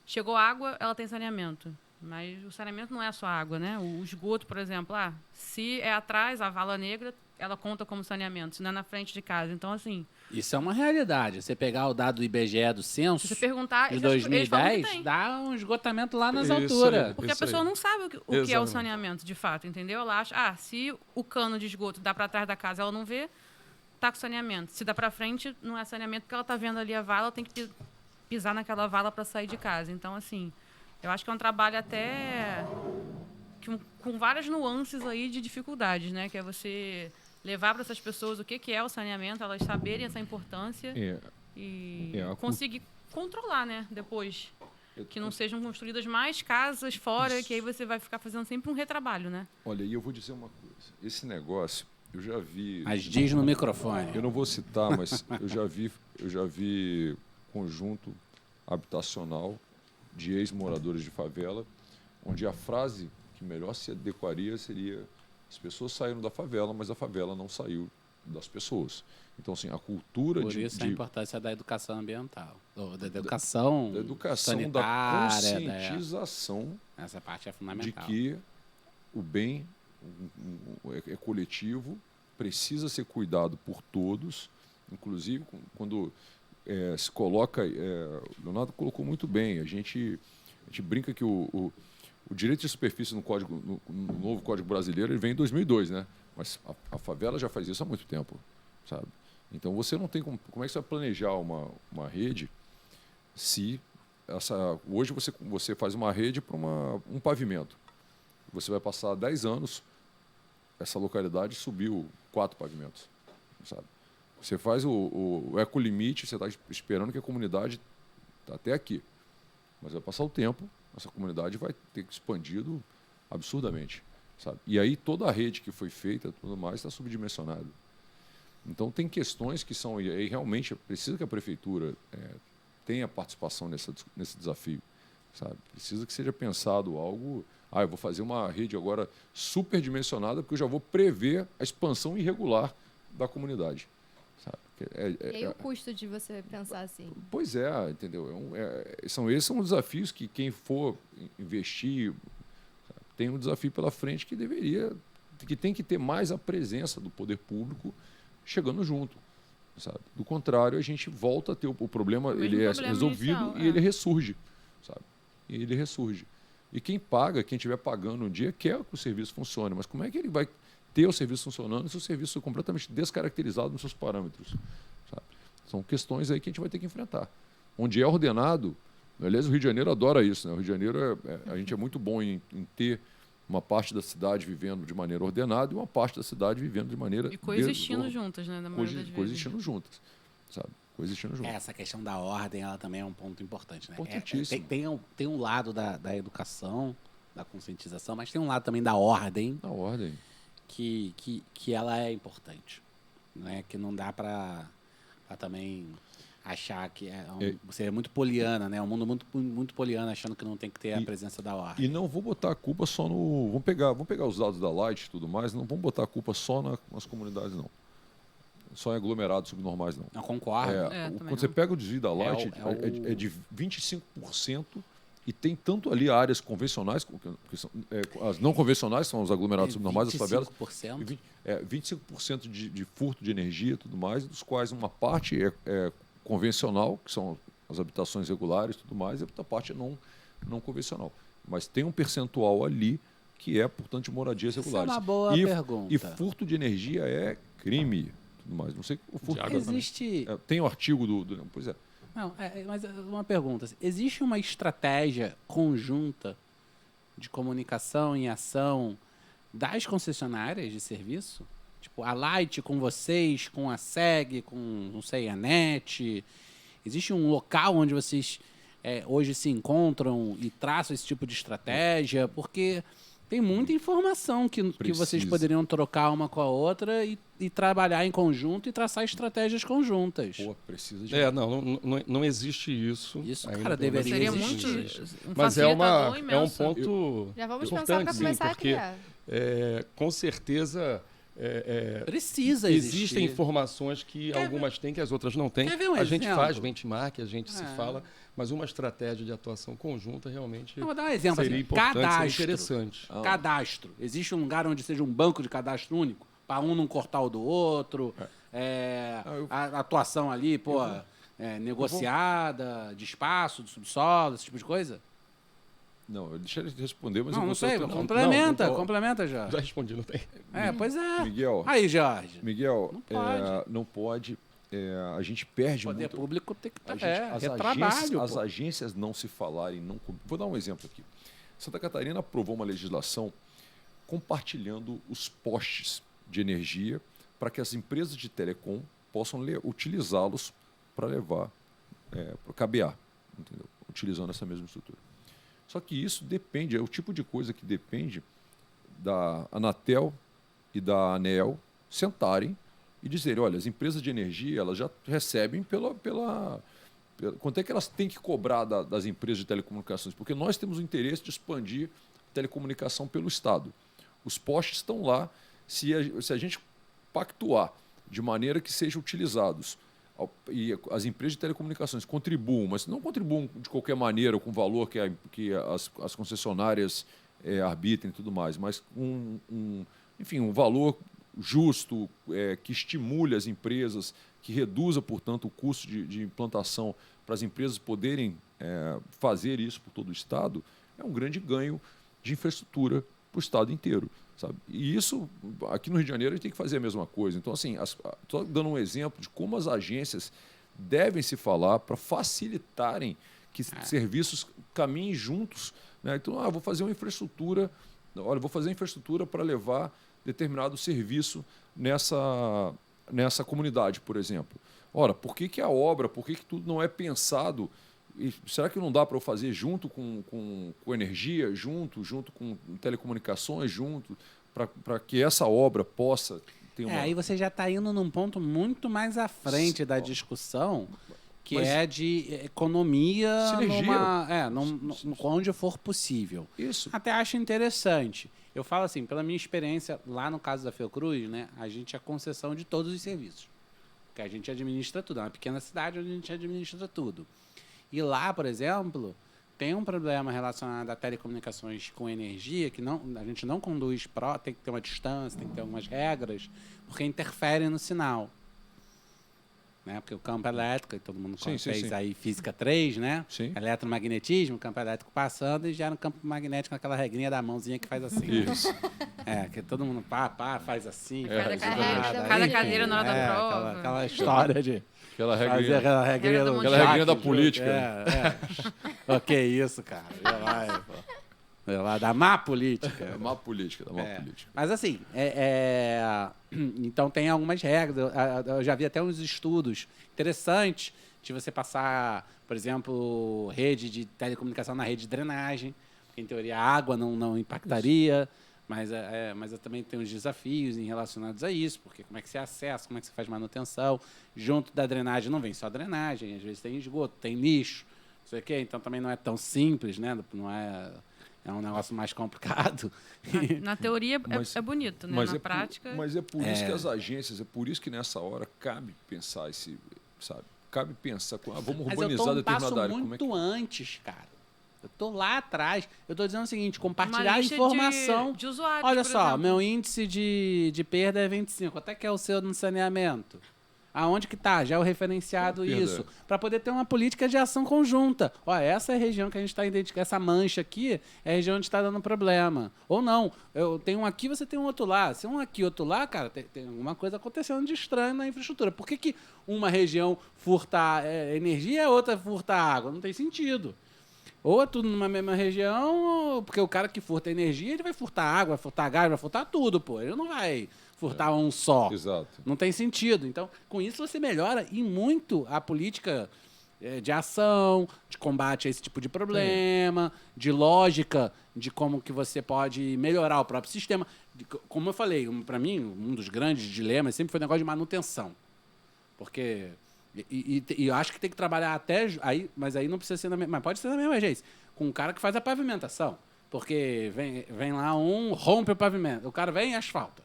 chegou água, ela tem saneamento. Mas o saneamento não é só água, né? O esgoto, por exemplo, se é atrás, a vala negra, ela conta como saneamento, se não é na frente de casa. Então, assim... Isso é uma realidade. Você pegar o dado do IBGE do censo se você perguntar, de eles falam que 2010, tem. dá um esgotamento lá nas Isso alturas. aí. Porque a pessoa não sabe o que é o Exatamente. saneamento, de fato, entendeu? Ela acha, se o cano de esgoto dá para trás da casa, ela não vê, tá com saneamento. Se dá para frente, não é saneamento, porque ela tá vendo ali a vala, ela tem que pisar naquela vala para sair de casa. Então, assim, eu acho que é um trabalho até com várias nuances aí de dificuldades, né? Que é você levar para essas pessoas o que é o saneamento, elas saberem essa importância e conseguir controlar, né? Depois. Que não sejam construídas mais casas fora, que aí você vai ficar fazendo sempre um retrabalho, né? Olha, e eu vou dizer uma coisa. Esse negócio, eu já vi... Mas diz no microfone. Eu não vou citar, mas eu já vi conjunto habitacional de ex-moradores de favela, onde a frase que melhor se adequaria seria: as pessoas saíram da favela, mas a favela não saiu das pessoas. Então, assim, a cultura Por isso a de importância da educação ambiental, da educação da sanitária, conscientização essa parte é de fundamental. que o bem é coletivo, precisa ser cuidado por todos, inclusive quando se coloca... o Leonardo colocou muito bem, a gente brinca que o direito de superfície no novo Código Brasileiro ele vem em 2002, né? Mas a favela já faz isso há muito tempo, sabe? Então você não tem como é que você vai planejar uma rede se hoje você faz uma rede para um pavimento. Você vai passar 10 anos, essa localidade subiu 4 pavimentos, sabe? Você faz o ecolimite, você está esperando que a comunidade está até aqui. Mas vai passar o tempo, essa comunidade vai ter expandido absurdamente, sabe? E aí toda a rede que foi feita, tudo mais, está subdimensionada. Então tem questões que são... E aí realmente precisa que a prefeitura tenha participação nesse desafio, sabe? Precisa que seja pensado algo... eu vou fazer uma rede agora superdimensionada porque eu já vou prever a expansão irregular da comunidade. Sabe? E aí o custo de você pensar assim? Pois é, entendeu? Esses são desafios que quem for investir, sabe, tem um desafio pela frente que tem que ter mais a presença do poder público chegando junto. Sabe? Do contrário, a gente volta a ter o problema, ele é resolvido inicial, e ele ressurge. Sabe? E ele ressurge. E quem estiver pagando um dia, quer que o serviço funcione, mas como é que ele vai ter o serviço funcionando e se o serviço é completamente descaracterizado nos seus parâmetros. Sabe? São questões aí que a gente vai ter que enfrentar. Onde é ordenado, aliás, o Rio de Janeiro adora isso. Né? O Rio de Janeiro, a gente é muito bom em ter uma parte da cidade vivendo de maneira ordenada e uma parte da cidade vivendo de maneira... E coexistindo juntas, né? Na maioria das vezes. Coexistindo juntas, sabe? Coexistindo juntas. Essa questão da ordem, ela também é um ponto importante, né? Importantíssimo. Tem um lado da educação, da conscientização, mas tem um lado também da ordem, Na ordem. que ela é importante, né? Que não dá para também achar que você é muito poliana, né? Um mundo muito poliana, achando que não tem que ter a presença da ordem. E não vou botar a culpa só no... Vamos pegar os dados da Light e tudo mais, não vamos botar a culpa só nas comunidades, não. Só em aglomerados subnormais, não. Não concordo. Quando você pega o desvio da Light, é de 25% e tem tanto ali áreas convencionais, que são, as não convencionais são os aglomerados subnormais, as favelas. 25%? 25% de furto de energia e tudo mais, dos quais uma parte é convencional, que são as habitações regulares e tudo mais, e a outra parte é não convencional. Mas tem um percentual ali que é, portanto, de moradias regulares. Isso é uma boa pergunta. E furto de energia é crime. Tudo mais. Não sei o furto. Existe... tem o artigo do... Pois é. Não, mas uma pergunta. Existe uma estratégia conjunta de comunicação e ação das concessionárias de serviço? Tipo, a Light com vocês, com a SEG, com, não sei, a NET. Existe um local onde vocês hoje se encontram e traçam esse tipo de estratégia? Porque tem muita informação que vocês poderiam trocar uma com a outra e trabalhar em conjunto e traçar estratégias conjuntas. Pô, precisa de... Não existe isso. Isso, ainda cara, deveria Seria existir. muito um Mas é facilitador um imenso. ponto Já vamos pensar importante, para sim, começar a porque criar. com certeza Precisa existir. existem informações que algumas têm que as outras não têm. Quer ver um A gente exemplo? faz benchmark, a gente se fala, mas uma estratégia de atuação conjunta realmente Eu vou dar um exemplo. seria Assim, importante, seria cadastro. interessante. Cadastro. Existe um lugar onde seja um banco de cadastro único? Para um não cortar o do outro. A atuação ali, negociada, de espaço, de subsolo, esse tipo de coisa? Não, deixa ele responder, mas Não eu sei. vou... Complementa já. Já respondi, não tem. Pois é. Miguel, Aí, Jorge. não pode. A gente perde O poder muito... público tem que trabalho. As pô. agências não se falarem... Vou dar um exemplo aqui. Santa Catarina aprovou uma legislação compartilhando os postes de energia para que as empresas de telecom possam utilizá-los para levar, para cabear, entendeu? Utilizando essa mesma estrutura. Só que isso depende, é o tipo de coisa que depende da Anatel e da ANEEL sentarem e dizerem, olha, as empresas de energia elas já recebem quanto é que elas têm que cobrar das empresas de telecomunicações? Porque nós temos o interesse de expandir a telecomunicação pelo Estado. Os postes estão lá, se a gente pactuar de maneira que sejam utilizados e as empresas de telecomunicações contribuam, mas não contribuam de qualquer maneira ou com o valor que as concessionárias arbitrem e tudo mais, mas enfim, um valor justo, que estimule as empresas, que reduza, portanto, o custo de implantação para as empresas poderem fazer isso por todo o Estado, é um grande ganho de infraestrutura para o Estado inteiro. Sabe? E isso, aqui no Rio de Janeiro, a gente tem que fazer a mesma coisa. Então, assim, estou dando um exemplo de como as agências devem se falar para facilitarem que serviços caminhem juntos. Né? Então, vou fazer uma infraestrutura, vou fazer uma infraestrutura para levar determinado serviço nessa comunidade, por exemplo. Ora, por que a obra, por que tudo não é pensado? E será que não dá para eu fazer junto com energia, junto com telecomunicações, junto, para que essa obra possa ter uma... Aí você já está indo num ponto muito mais à frente da discussão, que é de economia onde for possível. Isso. Até acho interessante. Eu falo assim, pela minha experiência, lá no caso da Fiocruz, né, a gente é concessão de todos os serviços. Porque a gente administra tudo. É uma pequena cidade onde a gente administra tudo. E lá, por exemplo, tem um problema relacionado a telecomunicações com energia, que a gente não conduz tem que ter uma distância, tem que ter algumas regras, porque interfere no sinal. né? Porque o campo elétrico, e todo mundo Sim, fez sim. aí física 3, né? Sim. Eletromagnetismo, campo elétrico passando e gera um campo magnético com aquela regrinha da mãozinha que faz assim. Isso. Que todo mundo faz assim. Cada faz cadeira, nada, cada enfim, cadeira na hora da prova. Aquela história de Aquela fazer regrinha. aquela regrinha, Regra do do mundial. Aquela regrinha da Jacques, política. O que isso, cara? Vai lá da má política. Da má política. Mas assim, então tem algumas regras. Eu já vi até uns estudos interessantes de você passar, por exemplo, rede de telecomunicação na rede de drenagem, porque em teoria a água não impactaria, mas eu também tenho uns desafios relacionados a isso, porque como é que você acessa, como é que você faz manutenção. Junto da drenagem não vem só drenagem, às vezes tem esgoto, tem lixo, não sei o quê, então também não é tão simples, né? Não é... É um negócio mais complicado. Na teoria Mas- é bonito, né? Mas Na é prática... Mas é por isso que as agências, é por isso que nessa hora cabe pensar cabe pensar, vamos Mas eu urbanizar tô um passo determinada área. Como é muito que... antes, cara. Eu tô lá atrás. Eu tô dizendo o seguinte, compartilhar Uma lista informação. de usuários, Olha por só, exemplo. meu índice de perda é 25. Quanto é que é o seu no saneamento? Aonde que está? Já é o referenciado Perda. isso. Para poder ter uma política de ação conjunta. Ó, essa é a região que a gente está identificando. Essa mancha aqui é a região onde está dando problema. Ou não. Eu tenho um aqui, você tem um outro lá. Se um aqui e outro lá, cara, tem alguma coisa acontecendo de estranho na infraestrutura. Por que uma região furta energia e a outra furta água? Não tem sentido. Ou é tudo numa mesma região, porque o cara que furta energia, ele vai furtar água, vai furtar gás, vai furtar tudo, pô. Ele não vai furtar um só. Exato. Não tem sentido. Então, com isso você melhora e muito a política de ação, de combate a esse tipo de problema, de lógica, de como que você pode melhorar o próprio sistema. Como eu falei, para mim, um dos grandes dilemas sempre foi o negócio de manutenção. Porque... E eu acho que tem que trabalhar até... Mas aí não precisa ser mas pode ser na mesma agência. Com um cara que faz a pavimentação. Porque vem lá rompe o pavimento. O cara vem e asfalta.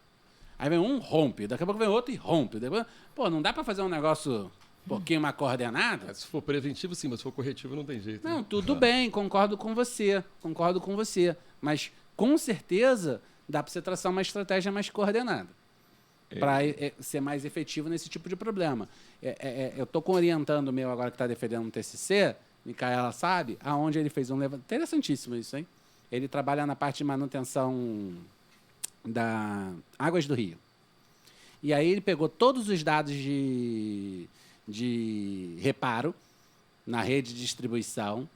Aí vem rompe. Daqui a pouco vem outro e rompe. Depois, não dá para fazer um negócio um pouquinho mais coordenado? Se for preventivo, sim, mas se for corretivo, não tem jeito. Não, né? tudo bem. Concordo com você. Mas, com certeza, dá para você traçar uma estratégia mais coordenada. Para ser mais efetivo nesse tipo de problema. Eu estou orientando o meu agora que está defendendo um TCC, Micaela sabe, aonde ele fez um levantamento. Interessantíssimo isso, hein? Ele trabalha na parte de manutenção da Águas do Rio. E aí ele pegou todos os dados de reparo na rede de distribuição,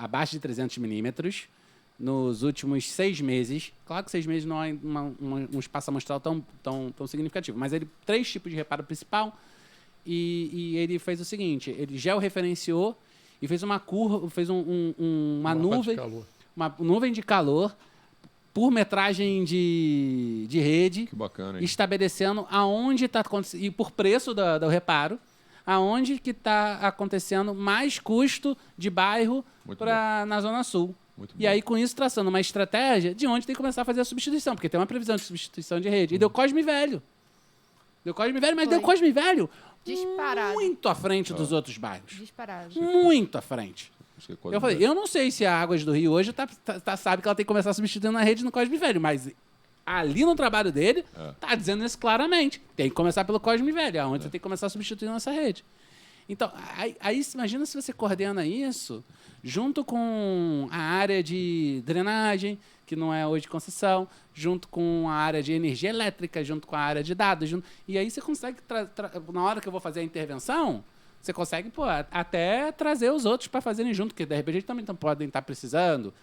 abaixo de 300 milímetros, nos últimos 6 meses. Claro que 6 meses não é um espaço amostral tão significativo, mas ele 3 tipos de reparo principal e ele fez o seguinte, ele georreferenciou e fez uma curva, fez uma nuvem, uma nuvem de calor por metragem de rede, Que bacana, hein? estabelecendo aonde está acontecendo, e por preço do reparo, aonde que está acontecendo mais custo de bairro na Zona Sul. Muito E bom. aí, com isso, traçando uma estratégia de onde tem que começar a fazer a substituição, porque tem uma previsão de substituição de rede. E deu Cosme Velho. Mas deu Cosme Velho Disparado. muito à frente dos outros bairros. Disparado. Muito à frente. Isso é quase Eu falei, eu não sei se a Águas do Rio hoje sabe que ela tem que começar substituindo a rede no Cosme Velho, mas ali no trabalho dele, tá dizendo isso claramente. Tem que começar pelo Cosme Velho, aonde você tem que começar substituindo essa rede. Então, aí imagina se você coordena isso junto com a área de drenagem, que não é hoje concessão, junto com a área de energia elétrica, junto com a área de dados. E aí você consegue, na hora que eu vou fazer a intervenção, você consegue até trazer os outros para fazerem junto, que de repente também podem estar precisando.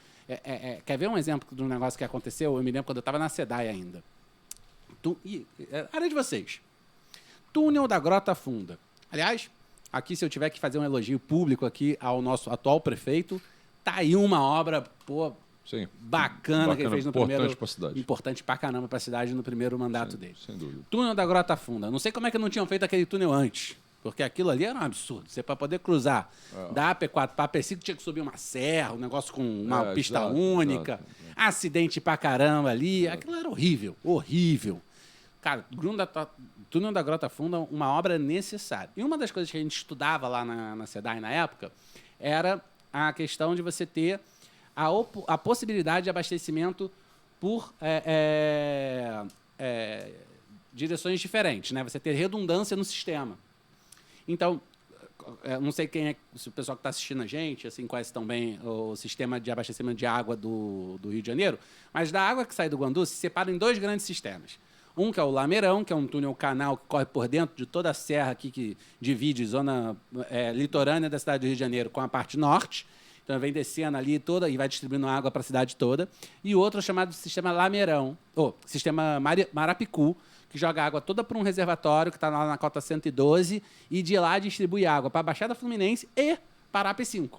Quer ver um exemplo de um negócio que aconteceu? Eu me lembro quando eu estava na SEDAI ainda. Área de vocês. Túnel da Grota Funda. Aliás, aqui se eu tiver que fazer um elogio público aqui ao nosso atual prefeito, tá aí uma obra, Sim. bacana que ele fez no importante primeiro... pra cidade. Importante pra caramba pra cidade no primeiro mandato dele. Sem dúvida. Túnel da Grota Funda. Não sei como é que não tinham feito aquele túnel antes. Porque aquilo ali era um absurdo. Você, para poder cruzar da AP4 para AP5, tinha que subir uma serra, um negócio com uma pista exato, única. exato. Acidente pra caramba ali. Aquilo era horrível. Horrível. Cara, Túnel da Grota Funda, uma obra necessária. E uma das coisas que a gente estudava lá na SEDAI na época era a questão de você ter a possibilidade de abastecimento por direções diferentes, né? Você ter redundância no sistema. Então, não sei se o pessoal que está assistindo a gente assim, conhece tão bem o sistema de abastecimento de água do Rio de Janeiro, mas da água que sai do Guandu se separa em 2 grandes sistemas. Um que é o Lameirão, que é um túnel-canal que corre por dentro de toda a serra aqui que divide zona litorânea da cidade do Rio de Janeiro com a parte norte. Então, vem descendo ali toda e vai distribuindo água para a cidade toda. E o outro é chamado sistema Lameirão, ou sistema Marapicu, que joga água toda para um reservatório que está lá na cota 112 e de lá distribui água para a Baixada Fluminense e para a AP5.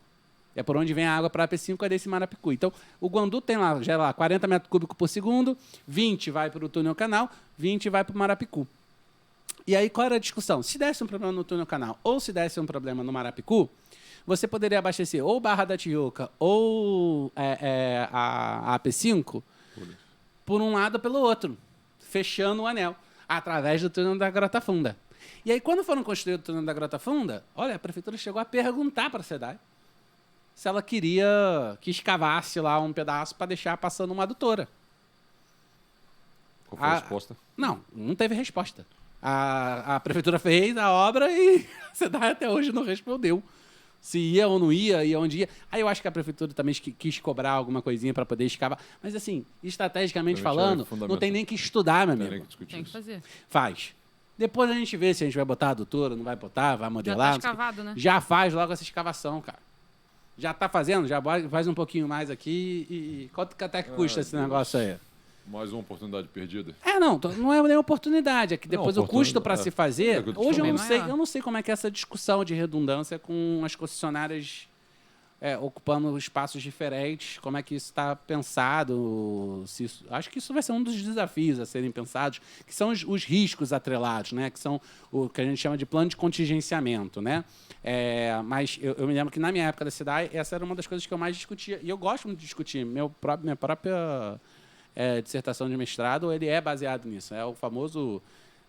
É por onde vem a água para a AP5, é desse Marapicu. Então, o Guandu tem lá, gera lá 40 metros cúbicos por segundo, 20 vai para o túnel-canal, 20 vai para o Marapicu. E aí, qual era a discussão? Se desse um problema no túnel-canal ou se desse um problema no Marapicu, você poderia abastecer ou Barra da Tijuca ou a AP5 por um lado ou pelo outro, fechando o anel, através do túnel da Grota Funda. E aí, quando foram construir o túnel da Grota Funda, olha, a prefeitura chegou a perguntar para a SEDAI se ela queria que escavasse lá um pedaço para deixar passando uma adutora. Qual foi a resposta? Não teve resposta. A prefeitura fez a obra e a SEDAI até hoje não respondeu se ia ou não ia, e onde ia. Aí eu acho que a prefeitura também quis cobrar alguma coisinha para poder escavar. Mas, assim, estrategicamente falando, não tem nem que estudar, meu amigo. Tem que fazer. Faz. Depois a gente vê se a gente vai botar a adutora, não vai botar, vai modelar. Já tá escavado, né? Já faz logo essa escavação, cara. Já tá fazendo? Já faz um pouquinho mais aqui e quanto que até que custa esse negócio aí? Mais uma oportunidade perdida? Não é nem oportunidade, é que depois o custo para se fazer... Hoje eu não sei como é que é essa discussão de redundância com as concessionárias ocupando espaços diferentes, como é que isso está pensado, acho que isso vai ser um dos desafios a serem pensados, que são os riscos atrelados, né? Que são o que a gente chama de plano de contingenciamento, né? Mas eu me lembro que na minha época da SEDAI, essa era uma das coisas que eu mais discutia, e eu gosto muito de discutir, minha própria dissertação de mestrado, ele é baseado nisso, é o famoso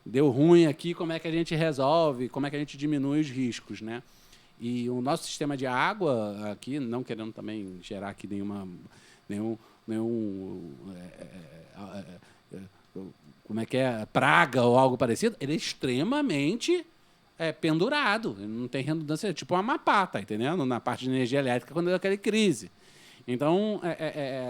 deu ruim aqui, como é que a gente resolve, como é que a gente diminui os riscos, né? E o nosso sistema de água aqui, não querendo também gerar aqui como é que é, praga ou algo parecido, ele é extremamente pendurado, ele não tem redundância, tipo uma Amapá, tá entendendo? Na parte de energia elétrica, quando deu aquela crise. Então,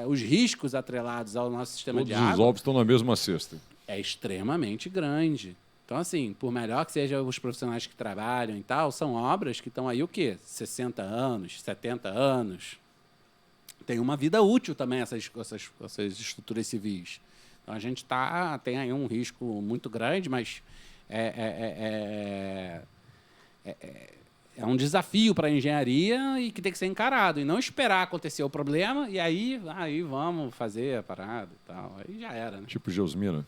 os riscos atrelados ao nosso sistema de água... Todos os ovos estão na mesma cesta. É extremamente grande. Então, assim, por melhor que sejam os profissionais que trabalham e tal, são obras que estão aí o quê? 60 anos, 70 anos. Tem uma vida útil também essas estruturas civis. Então, a gente tem aí um risco muito grande, mas é um desafio para a engenharia e que tem que ser encarado. E não esperar acontecer o problema e aí vamos fazer a parada e tal. Aí já era, né? Tipo Geosmina.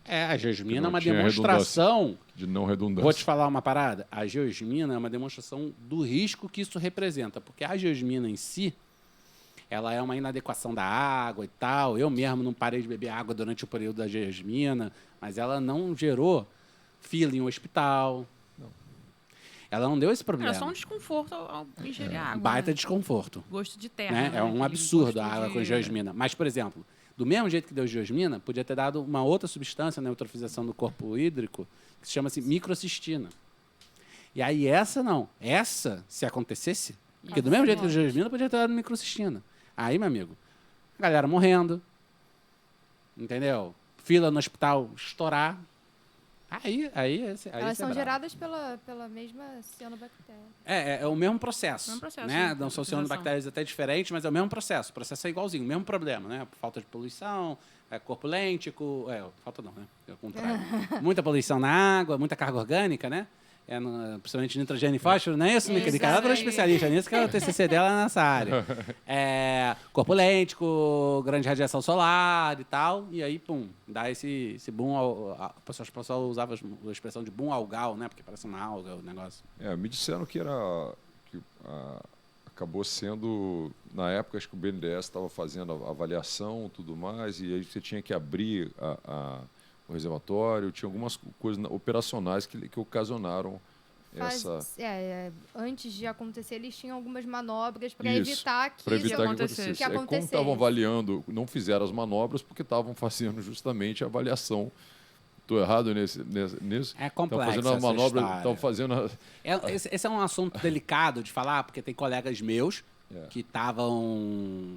A Geosmina é uma demonstração... De não redundância. Vou te falar uma parada. A Geosmina é uma demonstração do risco que isso representa. Porque a Geosmina em si, ela é uma inadequação da água e tal. Eu mesmo não parei de beber água durante o período da Geosmina, mas ela não gerou fila em um hospital. Não. Ela não deu esse problema. É só um desconforto ao ingerir água. Baita né? desconforto. Gosto de terra. Né? Né? É um absurdo a água com Geosmina. Mas, por exemplo... Do mesmo jeito que deu Geosmina, podia ter dado uma outra substância na eutrofização do corpo hídrico, que se chama-se microcistina. E aí essa, se acontecesse, porque do mesmo jeito que deu Geosmina, podia ter dado microcistina. Aí, meu amigo, a galera morrendo, entendeu? Fila no hospital estourar. Elas são geradas pela mesma cianobactéria. É o mesmo processo. Né? Não são cianobactérias até diferentes, mas é o mesmo processo. O processo é igualzinho, o mesmo problema, né? Falta de poluição, corpo lêntico... falta não, né? É o contrário. Muita poluição na água, muita carga orgânica, né? Principalmente nitrogênio e fósforo, não é isso, Mica? Ela é especialista nisso, que é o TCC dela nessa área. Corpo lêntico, grande radiação solar e tal, e aí, pum, dá esse boom. O pessoal usava a expressão de boom algal, né? Porque parece uma alga o negócio. Me disseram que acabou sendo, na época, acho que o BNDES estava fazendo a avaliação e tudo mais, e aí você tinha que abrir o reservatório, tinha algumas coisas operacionais que ocasionaram essa... Antes de acontecer, eles tinham algumas manobras para evitar que isso acontecesse. Como estavam avaliando, não fizeram as manobras porque estavam fazendo justamente a avaliação Estou errado nisso? É complexo Estão fazendo uma essa manobra, história. estão fazendo... Esse é um assunto delicado de falar, porque tem colegas meus que estavam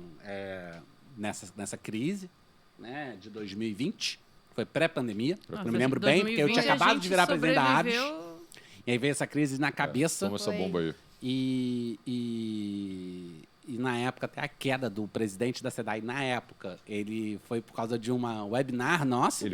nessa crise, né, de 2020, foi pré-pandemia. Eu me lembro bem, porque eu tinha acabado de virar presidente da ABS. E aí veio essa crise na cabeça. Toma essa bomba aí. E na época, até a queda do presidente da SEDAI, na época, ele foi por causa de uma webinar nossa,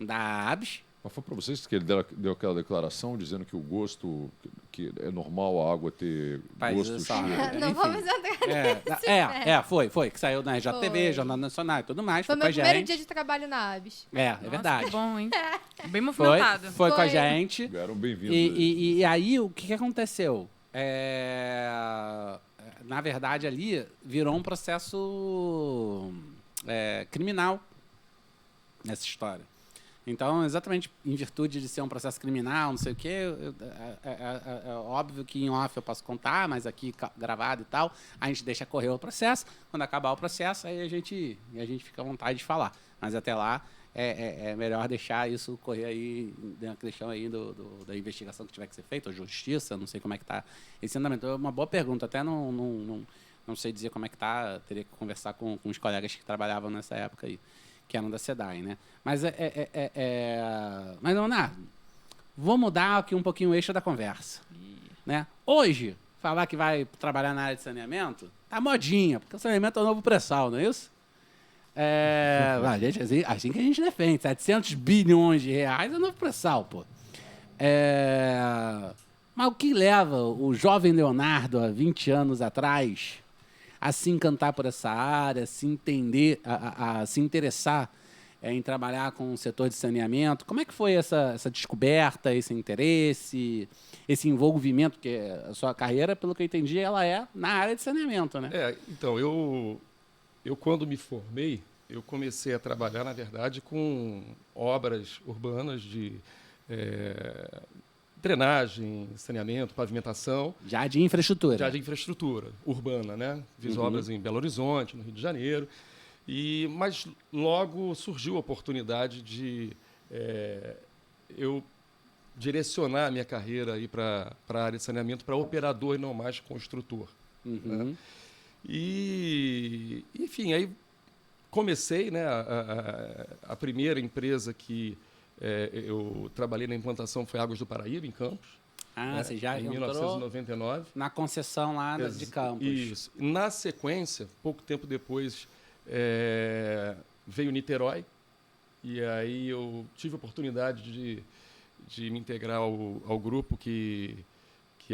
da ABS. Mas foi para vocês que ele deu aquela declaração dizendo que o gosto, que é normal a água ter gosto, cheiro. Não vamos entrar foi, que saiu na RJTV, Jornal Nacional e tudo mais. Foi com meu a primeiro gente. dia de trabalho na ABS. É Nossa, verdade. Que bom, hein? Bem movimentado. Foi com a gente. Eram bem-vindos. E aí, o que aconteceu? Na verdade, ali virou um processo criminal nessa história. Então, exatamente em virtude de ser um processo criminal, não sei o quê, é óbvio que em off eu posso contar, mas aqui gravado e tal, a gente deixa correr o processo. Quando acabar o processo, aí a gente fica à vontade de falar. Mas até lá, é melhor deixar isso correr aí, na questão aí da investigação que tiver que ser feita, ou justiça, não sei como é que está esse andamento. É uma boa pergunta, até não sei dizer como é que está, teria que conversar com os colegas que trabalhavam nessa época aí, que eram da SEDAI, né? Mas, mas Leonardo, vou mudar aqui um pouquinho o eixo da conversa. Né? Hoje, falar que vai trabalhar na área de saneamento, tá modinha, porque o saneamento é o novo pré-sal, não é isso? Gente, assim que a gente defende, 700 bilhões de reais é o novo pré-sal, pô. Mas o que leva o jovem Leonardo, há 20 anos atrás, a se encantar por essa área, a se entender, a se interessar em trabalhar com o setor de saneamento? Como é que foi essa descoberta, esse interesse, esse envolvimento? Porque a sua carreira, pelo que eu entendi, ela é na área de saneamento, né? Então, eu quando me formei, eu comecei a trabalhar, na verdade, com obras urbanas de drenagem, saneamento, pavimentação. Já de infraestrutura. Já de infraestrutura urbana, né? Fiz obras em Belo Horizonte, no Rio de Janeiro. Mas logo surgiu a oportunidade de eu direcionar a minha carreira para a área de saneamento para operador e não mais construtor. Né? Enfim, aí comecei, né? A primeira empresa que eu trabalhei na implantação foi Águas do Paraíba, em Campos. Você já em entrou 1999. na concessão lá de Campos. Isso. Na sequência, pouco tempo depois, veio Niterói, e aí eu tive a oportunidade de me integrar ao grupo que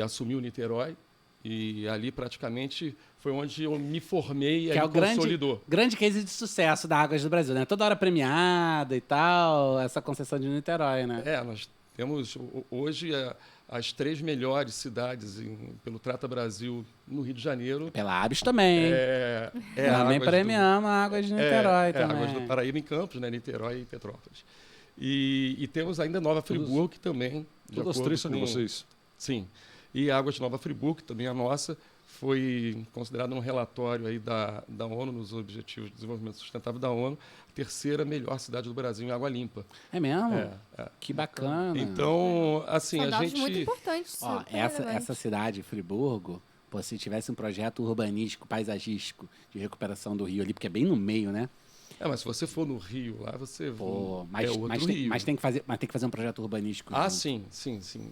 assumiu Niterói, e ali praticamente foi onde eu me formei e que aí é o consolidou. grande case de sucesso da Águas do Brasil, né? Toda hora premiada e tal, essa concessão de Niterói, né? Nós temos hoje as 3 melhores cidades pelo Trata Brasil no Rio de Janeiro. Pela ABS também. Também premiamos a Águas de Niterói também. Águas do Paraíba em Campos, né? Niterói e Petrópolis. E temos ainda Nova Friburgo, que também... Todas as 3 são de vocês? Sim. E Águas de Nova Friburgo, que também é a nossa, foi considerada um relatório aí da ONU, nos Objetivos de Desenvolvimento Sustentável da ONU, a 3ª melhor cidade do Brasil em água limpa. É mesmo? Que bacana. Então, assim, São a dados gente... muito importantes. Essa cidade, Friburgo, se tivesse um projeto urbanístico, paisagístico, de recuperação do rio ali, porque é bem no meio, né? Mas se você for no Rio, lá você mas tem que fazer um projeto urbanístico. Sim.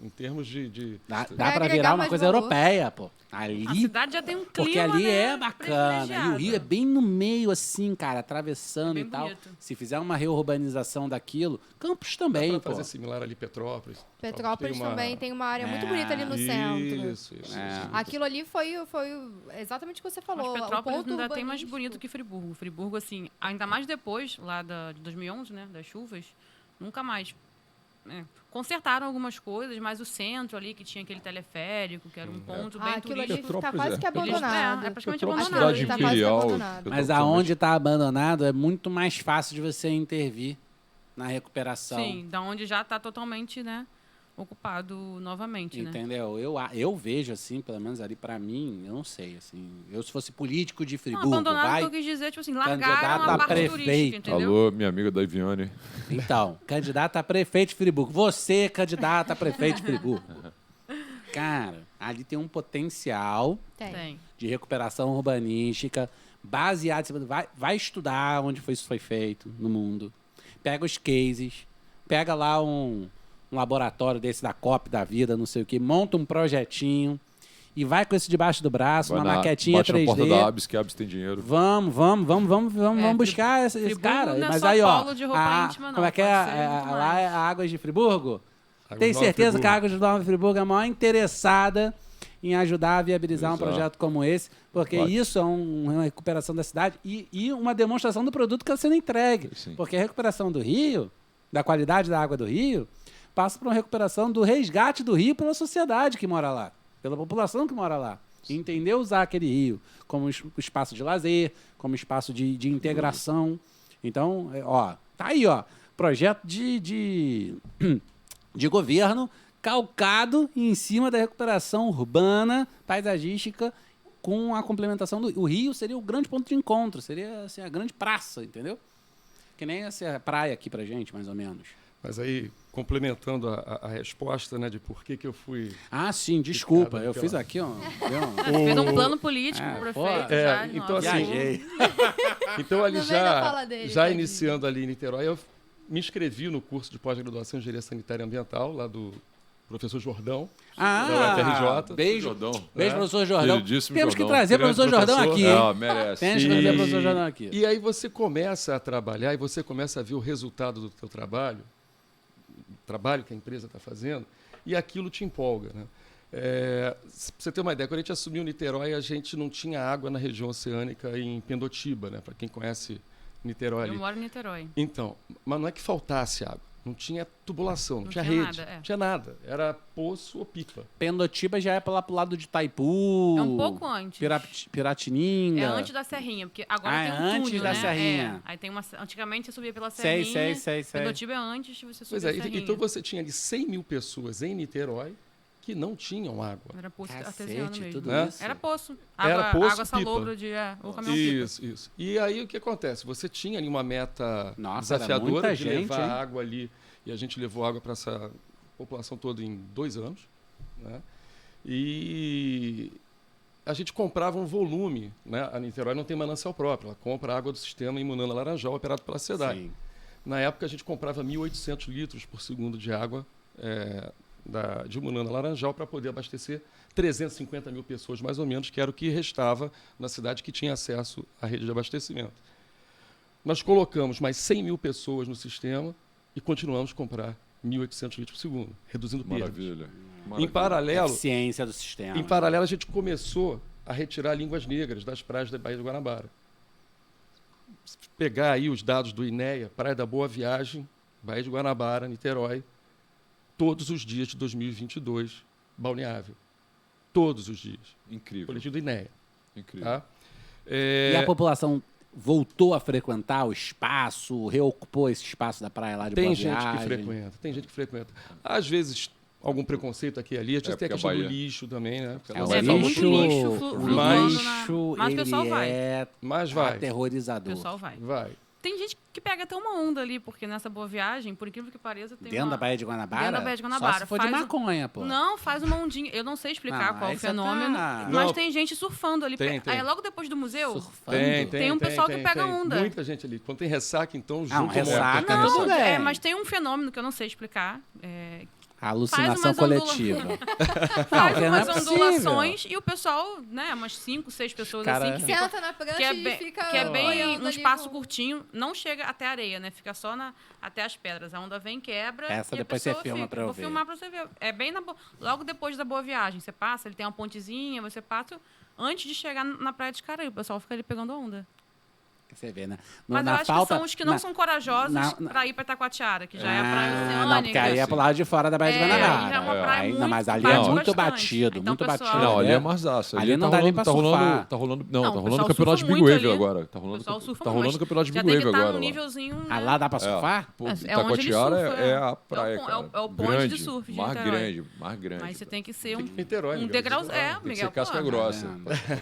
Em termos de dá para virar uma coisa europeia, pô. Ali, a cidade já tem um clima, porque ali né, bacana. E o Rio é bem no meio, assim, cara, atravessando É e bem tal. bonito. Se fizer uma reurbanização daquilo, Campos também, dá pra pô. fazer similar ali Petrópolis. Petrópolis também tem uma área muito bonita ali no centro. Isso. Aquilo ali foi exatamente o que você falou. Mas Petrópolis o ponto ainda tem mais urbanístico. bonito que Friburgo. Friburgo, assim, ainda mais depois, lá de 2011, né, das chuvas, nunca mais. Consertaram algumas coisas, mas o centro ali, que tinha aquele teleférico, que era um ponto bem Aquilo ali turístico. está Petrópolis quase que abandonado. É praticamente Petrópolis, abandonado. cidade Tá quase que imperial. abandonado. Mas aonde está abandonado é muito mais fácil de você intervir na recuperação. Sim, da onde já está totalmente, né, ocupado novamente, né? Entendeu? Eu vejo, assim, pelo menos ali pra mim, eu não sei, assim. Eu, se fosse político de Não, Friburgo, abandonado vai... que eu quis dizer, tipo assim, largaram candidato a a parte prefeito. turística, entendeu? Alô, minha amiga da Iviane. Então, candidato a prefeito de Friburgo. Você, candidato a prefeito de Friburgo. Cara, ali tem um potencial Tem. de recuperação urbanística baseado em cima vai estudar onde isso foi feito no mundo. Pega os cases, pega lá um laboratório desse da COP da vida, não sei o que, monta um projetinho e vai com isso debaixo do braço, Vai uma maquetinha bate 3D. na porta da Abs, que a Abs tem dinheiro. Vamos buscar esse Friburgo cara. não é Mas só aí, ó, polo de roupa íntima, não. como é que Pode é? ser muito Lá mais. é a Águas de Friburgo? Águas Tem Nova certeza Friburgo. que a Águas de Nova Friburgo é a maior interessada em ajudar a viabilizar um Exato. projeto como esse, porque Pode. isso é uma recuperação da cidade e uma demonstração do produto que está sendo entregue. Sim. Porque a recuperação do rio, da qualidade da água do rio, passa por uma recuperação do resgate do rio pela sociedade que mora lá, pela população que mora lá. E entender usar aquele rio como espaço de lazer, como espaço de integração. Então, tá aí, ó, projeto de governo calcado em cima da recuperação urbana, paisagística, com a complementação do... O rio seria o grande ponto de encontro, seria assim, a grande praça, entendeu? Que nem essa praia aqui pra gente, mais ou menos. Mas aí, complementando a resposta, né, de por que eu fui... Ah, sim, desculpa, Cara, eu aquela- fiz aqui, ó. Você fez um plano político pro pô, prefeito. é, já, então, nossa. assim, Viajei. Então, ali No meio da fala dele, já tadinho. iniciando ali em Niterói, eu me inscrevi no curso de pós-graduação em Engenharia Sanitária e Ambiental, lá do professor Jordão, da UFRJ. Beijo. Jordão. Beijo, É. professor Jordão. Queridíssimo Temos que Jordão. trazer o Grande professor Jordão professor. aqui. É, hein? merece. Temos que trazer o professor Jordão aqui. E aí você começa a trabalhar e você começa a ver o resultado do teu trabalho, o trabalho que a empresa está fazendo, e aquilo te empolga, né? Pra você ter uma ideia, quando a gente assumiu Niterói, a gente não tinha água na região oceânica em Pendotiba, né? Para quem conhece Niterói Eu ali. moro em Niterói. Então, mas não é que faltasse água. Não tinha tubulação, não tinha tinha rede, nada, é. não tinha nada. Era poço ou pipa. Pendotiba já é lá pro lado de Itaipu. É um pouco antes. Piratininga. É antes da Serrinha, porque agora tem um é antes túnel, da né? Serrinha. É. Aí tem uma... Antigamente você subia pela Sei, Serrinha. sei. Pendotiba é antes de você subir Pois é, a Serrinha. então você tinha ali 100 mil pessoas em Niterói que não tinham água. Era poço Cacete, artesiano mesmo. tudo Né? isso. Era poço. Era Água, poço, água pipa. salobra ou caminhão pipa. Isso. E aí o que acontece? Você tinha ali uma meta Nossa, era desafiadora muita de gente, levar hein? água ali. E a gente levou água para essa população toda em 2 anos. Né? E a gente comprava um volume. Né? A Niterói não tem manancial próprio. Ela compra água do sistema Imunana Laranjal, operado pela SEDAI. Sim. Na época, a gente comprava 1.800 litros por segundo de água de Imunana Laranjal para poder abastecer 350 mil pessoas, mais ou menos, que era o que restava na cidade que tinha acesso à rede de abastecimento. Nós colocamos mais 100 mil pessoas no sistema e continuamos a comprar 1.800 litros por segundo, reduzindo perdas. Maravilha. Em paralelo, Eficiência do sistema. em paralelo, a gente começou a retirar línguas negras das praias da Baía de Guanabara. Se pegar aí os dados do INEA, Praia da Boa Viagem, Baía de Guanabara, Niterói, todos os dias de 2022, balneável. Todos os dias. Incrível. Coletivo do INEA. Incrível. Tá? E a população voltou a frequentar o espaço, reocupou esse espaço da praia lá de Tem Boa gente Viagem. que frequenta, tem gente que frequenta. Às vezes, algum preconceito aqui e ali, às vezes tem a porque questão a do Bahia- lixo também, né? É, o Você vê lixo, muito lixo flutuando mas- mas o pessoal ele vai. é Mas vai, O aterrorizador. pessoal vai. vai. Tem gente que pega até uma onda ali, porque nessa Boa Viagem, por incrível que pareça, tem Dentro uma... da Baía de Guanabara? Dentro da Baía de Guanabara. Só se for de Faz um- maconha, pô. Não, faz uma ondinha. Eu não sei explicar qual é aí o você fenômeno, tá- mas Não. tem gente surfando ali. Tem. Aí logo depois do museu, Surfando. Tem um pessoal que pega onda. Muita gente ali. Quando tem ressaca, então, junto ressaca tem não, ressaca. bem. mas tem um fenômeno que eu não sei explicar. Alucinação Faz umas coletiva. Faz porque não é umas possível. ondulações e o pessoal, né, umas 5, 6 pessoas Cara, assim, que ficam Senta na prancha que é e bem, fica que é bem olhando um ali espaço com- curtinho, não chega até a areia, né? Fica só até as pedras. A onda vem, quebra. Essa e a depois você pessoa filma fica. pra eu Vou ver. filmar pra você ver. É bem logo depois da Boa Viagem. Você passa, ele tem uma pontezinha, você passa antes de chegar na Praia de Caraí. O pessoal fica ali pegando onda. Você vê, né? Mas eu acho que são os que não são corajosos pra ir pra Itacoatiara, que já é a praia oceânica. Não, porque aí é pro lado de fora da Baía de Guanabara. Aí já é uma praia muito, mas ali bate é muito bastante. batido, Então, muito pessoal, batido. Não, ali né? é marzaço. Ali não dá nem pra surfar. Tá rolando Não, o o pessoal campeonato de surfa Big muito Wave ali. agora. O pessoal surfa Tá muito, rolando o campeonato de já Big tem que Wave estar agora. num lá. nívelzinho, né? Ah, lá dá pra surfar? Pô, É onde ele Itacoatiara surfa, é a praia, é o cara. ponto grande, de surf de mar Niterói. grande, mar grande. Mas você tem que ser Niterói, um Miguel, degrau. Niterói. É, Tem que Miguel, ser casca pô, grossa.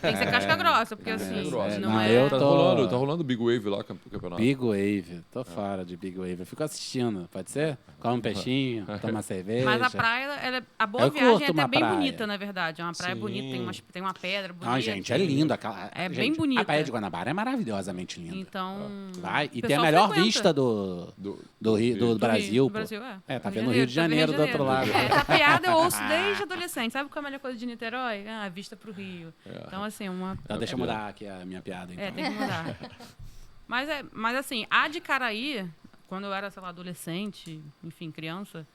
Tem que ser casca grossa, porque assim, grossa. não Não, é... eu Tá tô- rolando Big Wave lá, o campeonato. Big Wave. Tô fora de Big Wave. Eu fico assistindo, pode ser? Come um peixinho, toma cerveja. Mas a praia, a boa Eu viagem curto é até uma bem praia. bonita, na verdade. É uma praia Sim. bonita, tem uma pedra bonita. Não, gente, é lindo. É bem gente, bonita. A Baía de Guanabara é maravilhosamente linda. Então... Vai, o e tem a pessoal melhor frequenta. vista do Brasil. Do pô. Brasil, é. É, tá Do vendo o Rio de Janeiro do outro lado. Essa piada eu ouço desde adolescente. Sabe qual é a melhor coisa de Niterói? Ah, a vista pro Rio. Então, assim, Então, deixa eu mudar aqui a minha piada. Então. tem que mudar. Mas assim, a de Caraí, quando eu era, sei lá, adolescente, enfim, criança,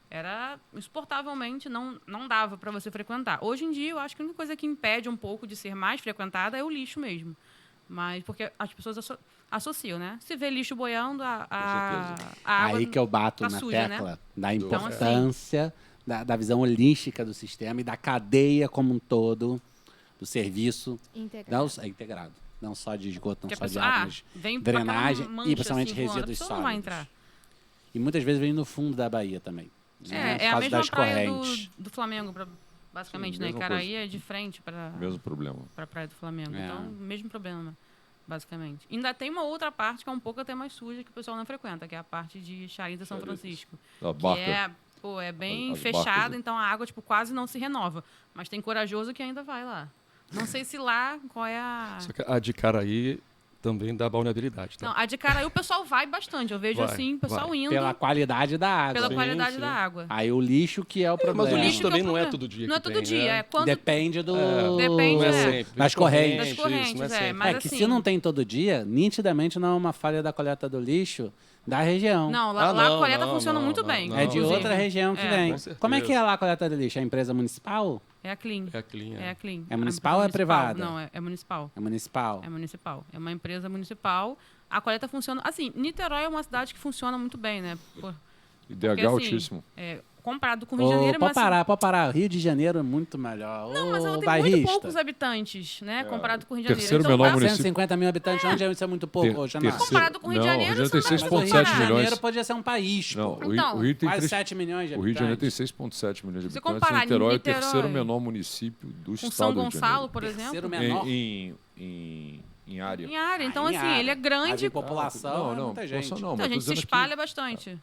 era insuportavelmente, não dava para você frequentar. Hoje em dia, eu acho que a única coisa que impede um pouco de ser mais frequentada é o lixo mesmo. Mas porque as pessoas associam, né? Se vê lixo boiando, a água Aí que eu bato tá na suja, tecla né? da Então, importância da visão holística do sistema e da cadeia como um todo, do serviço integrado. Não só de esgoto, não Que a só de pessoa, água, mas vem drenagem pra mancha, e principalmente assim, voando, a resíduos pessoa não vai sólidos. entrar. E muitas vezes vem no fundo da Bahia também. Né? Por É a causa mesma das praia correntes. do Flamengo, basicamente, Sim, né? mesma Caraí é de frente para Mesmo problema. a praia do Flamengo. É. Então, mesmo problema, basicamente. Ainda tem uma outra parte que é um pouco até mais suja que o pessoal não frequenta, que é a parte de Charita São Charitas. Francisco. A Que barca. é bem As fechada, barcas. então a água tipo, quase não se renova. Mas tem corajoso que ainda vai lá. Não sei se lá qual é a... Só que a de Caraí também dá vulnerabilidade, tá? Não, a de Caraí o pessoal vai bastante. Eu vejo Vai, assim, o pessoal vai. indo Pela qualidade da água. pela Sim, qualidade sim. da água. Aí o lixo que é o problema. Mas o lixo lixo que é o também não é problema. todo dia Não é que todo tem, dia, né? é quando... Depende do... Depende, Não é é. sempre. Das correntes. Das correntes, isso, não é é, sempre. mas que assim- se não tem todo dia, nitidamente não é uma falha da coleta do lixo da região. Não, lá, Ah, lá não, a coleta não, funciona não, muito não, bem. não. É de inclusive. outra região que É. vem. Com certeza. Como é que é lá a coleta do lixo? É empresa municipal? É a Clean. É a clean, É a Clean. É municipal ou é privada? Não, é municipal. É municipal. É municipal. É uma empresa municipal. A coleta funciona... Assim, Niterói é uma cidade que funciona muito bem, né? IDH Porque, assim, altíssimo. comparado com o Rio de Janeiro... Pode mas, parar, pode parar. Rio de Janeiro é muito melhor. Não, mas ela tem bairrista. muito poucos habitantes, né? Comparado com o Rio de Janeiro. Terceiro Então, menor tá- município. 150 mil habitantes, onde é isso é muito pouco, Janara? Comparado com o Rio de Não, Janeiro, o Rio de Janeiro tem são Mas o Rio de 6,7 milhões. Janeiro podia ser um país, Não, pô. o Então, Rio tem Quase 3 7 milhões de O Rio de Janeiro tem habitantes. 6,7 milhões de Se habitantes. comparar Niterói é o Niterói- terceiro menor município do com estado São do Rio de Gonçalo, Janeiro. por Terceiro exemplo. menor. Em área. Em área. Então, Em assim, área. ele é Mas grande. em população, é muita gente. Não, Então, mas a tô gente se dizendo espalha aqui, bastante.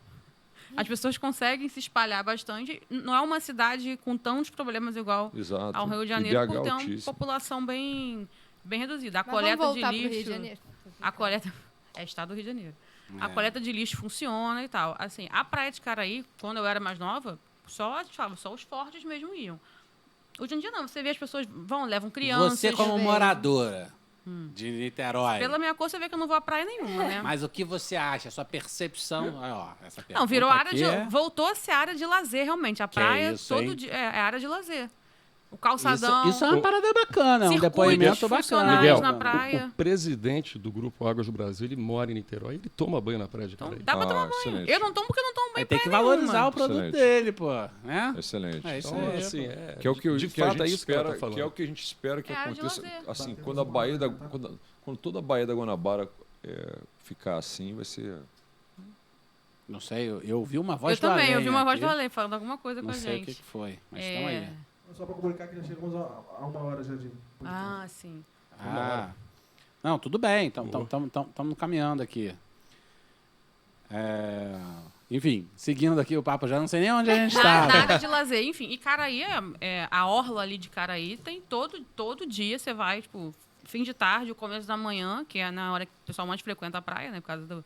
As pessoas conseguem se espalhar bastante. Não é uma cidade com tantos problemas igual Exato. ao Rio de Janeiro, IDH por ter uma altíssimo. população bem reduzida. A Mas coleta vamos de voltar pro Rio de lixo... Janeiro. A coleta... É estado do Rio de Janeiro. A É. coleta de lixo funciona e tal. Assim, a praia de Caraí, quando eu era mais nova, só os fortes mesmo iam. Hoje em dia não, você vê as pessoas levam crianças. Você como Vejo. moradora de Niterói, Pela minha cor, você vê que eu não vou à praia nenhuma, né? mas o que você acha? A sua percepção... Ó, essa Não, virou pergunta área de... aqui é- Voltou a ser área de lazer, realmente. A praia, isso, todo hein? dia... É área de lazer. O calçadão... Isso é uma parada bacana, um circuitos depoimento funcionais bacana. na praia. O presidente do Grupo Águas do Brasil, ele mora em Niterói, ele toma banho na praia de Então, Caraí. dá pra tomar banho. excelente. Eu não tomo porque eu não tomo banho Aí em tem que praia valorizar nenhuma. o produto Excelente. dele, pô. Né? Excelente. É isso Então, aí. assim, Que é o que, de que a fato gente é isso que ela espera, tá falando. que é o que a gente espera que É área de aconteça. lazer. Assim, quando toda a Baía da Guanabara ficar assim, vai ser. Não sei, eu ouvi uma voz Eu também, do além eu vi uma voz aqui. do além falando alguma coisa Não com a sei o gente. que foi, mas É. estão aí. Só para comunicar que já chegamos a 1 hora já de podcast. Ah, sim. Ah, não, tudo bem, estamos caminhando aqui. Enfim, seguindo aqui o papo, já não sei nem onde a gente está. Na área de lazer, enfim. E Caraí, a orla ali de Caraí, tem todo dia você vai, tipo, fim de tarde, o começo da manhã, que é na hora que o pessoal mais frequenta a praia, né, por causa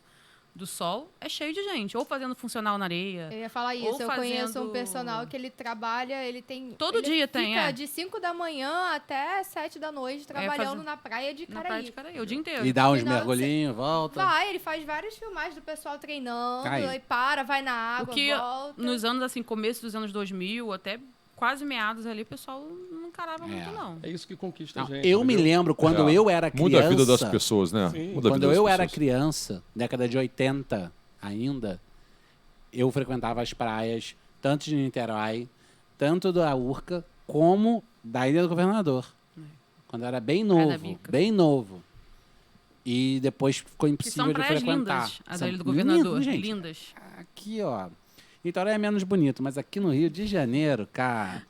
do sol, é cheio de gente. Ou fazendo funcional na areia. Eu ia falar Ou isso. Eu conheço fazendo- um personal que ele trabalha, ele tem... Todo ele dia tem, fica é. de 5 da manhã até 7 da noite trabalhando fazendo- na praia de Na praia Caraí. de Caraí, o dia inteiro. E dá uns Final de mergulhinhos, volta. Vai, ele faz várias filmagens do pessoal treinando, Aí. aí para, vai na água, O que volta. nos anos, assim, começo dos anos 2000, até quase meados ali, o pessoal não encarava muito, não. É isso que conquista a Não, gente. eu me entendeu? lembro quando eu era criança. Muda a vida das pessoas, né? Sim. Muda a Quando vida das eu era pessoas. criança, década de 80 ainda, eu frequentava as praias, tanto de Niterói, tanto da Urca, como da Ilha do Governador. Quando eu era bem Praia da novo, Bica. bem novo. E depois ficou Que impossível são de praias frequentar. lindas, a São da Ilha do Governador. lindas, gente. Lindas. Aqui, ó. Niterói é menos bonito, mas aqui no Rio de Janeiro, cara...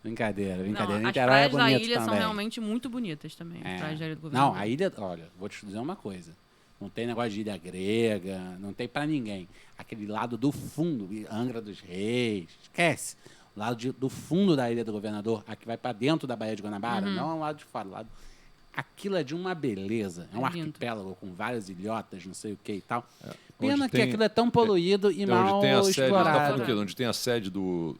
Brincadeira. Não, as Niterói é praias da bonito ilha são também. realmente muito bonitas também. É. As praias da Ilha do Governador. Não, a ilha, olha, vou te dizer uma coisa. Não tem negócio de ilha grega, não tem pra ninguém. Aquele lado do fundo, Angra dos Reis, esquece. O lado do fundo da Ilha do Governador, aqui vai pra dentro da Baía de Guanabara, não o lado de fora. Aquilo é de uma beleza. É um lindo. arquipélago com várias ilhotas, não sei o que e tal. Onde Pena que tem- aquilo é tão poluído e mal Onde tem a sede, tá explorado. falando o quê? Onde tem a sede do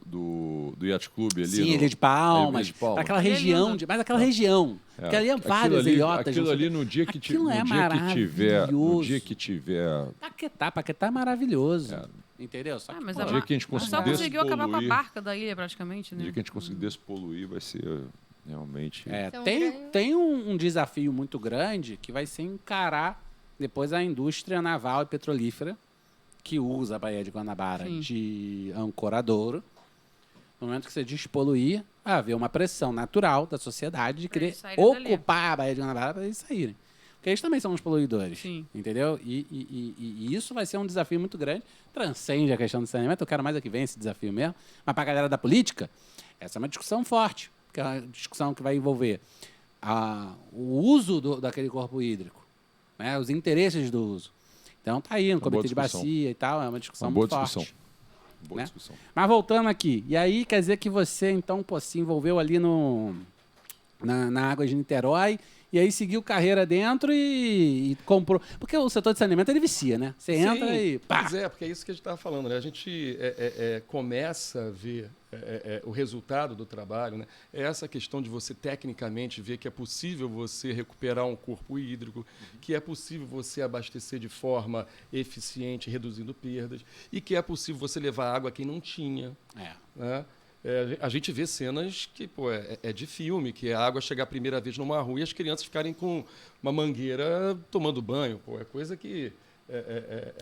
Yacht Club ali. Sim, no- Ilha de Palmas, Ilha de Palmas. aquela Ali é região, lindo. mas aquela região. Porque ali é várias ilhotas. Aquilo não sei ali o quê. no dia que Aquilo é no maravilhoso. dia que tiver, Paquetá é maravilhoso. É. Entendeu? Só que, Mas pô, a dia que a gente só conseguir conseguiu acabar com a despoluir- barca da ilha, praticamente, no né? dia que a gente conseguir despoluir, vai ser realmente. Então, tem um desafio muito grande que vai ser encarar depois a indústria naval e petrolífera que usa a Baía de Guanabara Sim. de ancoradouro. No momento que você despoluir, vai haver uma pressão natural da sociedade de Pra querer eles saírem dali. ocupar a Baía de Guanabara para eles saírem. Porque eles também são os poluidores. Sim. Entendeu? E isso vai ser um desafio muito grande. Transcende a questão do saneamento. Eu quero mais é que venha esse desafio mesmo. Mas para a galera da política, essa é uma discussão forte. Que é uma discussão que vai envolver o uso daquele corpo hídrico, né? Os interesses do uso. Então tá aí no boa comitê de discussão. bacia e tal. É uma discussão Uma boa muito discussão. forte. Boa né? discussão. Mas voltando aqui. E aí quer dizer que você, então, pô, se envolveu ali na água de Niterói e aí seguiu carreira dentro e comprou. Porque o setor de saneamento, ele vicia, né? Você entra e pá! Pois é, porque é isso que a gente estava falando, né? A gente começa a ver o resultado do trabalho, né? É essa questão de você tecnicamente ver que é possível você recuperar um corpo hídrico, que é possível você abastecer de forma eficiente, reduzindo perdas, e que é possível você levar água a quem não tinha, É. né? A gente vê cenas que pô, é de filme, que a água chegar a primeira vez numa rua e as crianças ficarem com uma mangueira tomando banho. Pô, é coisa que...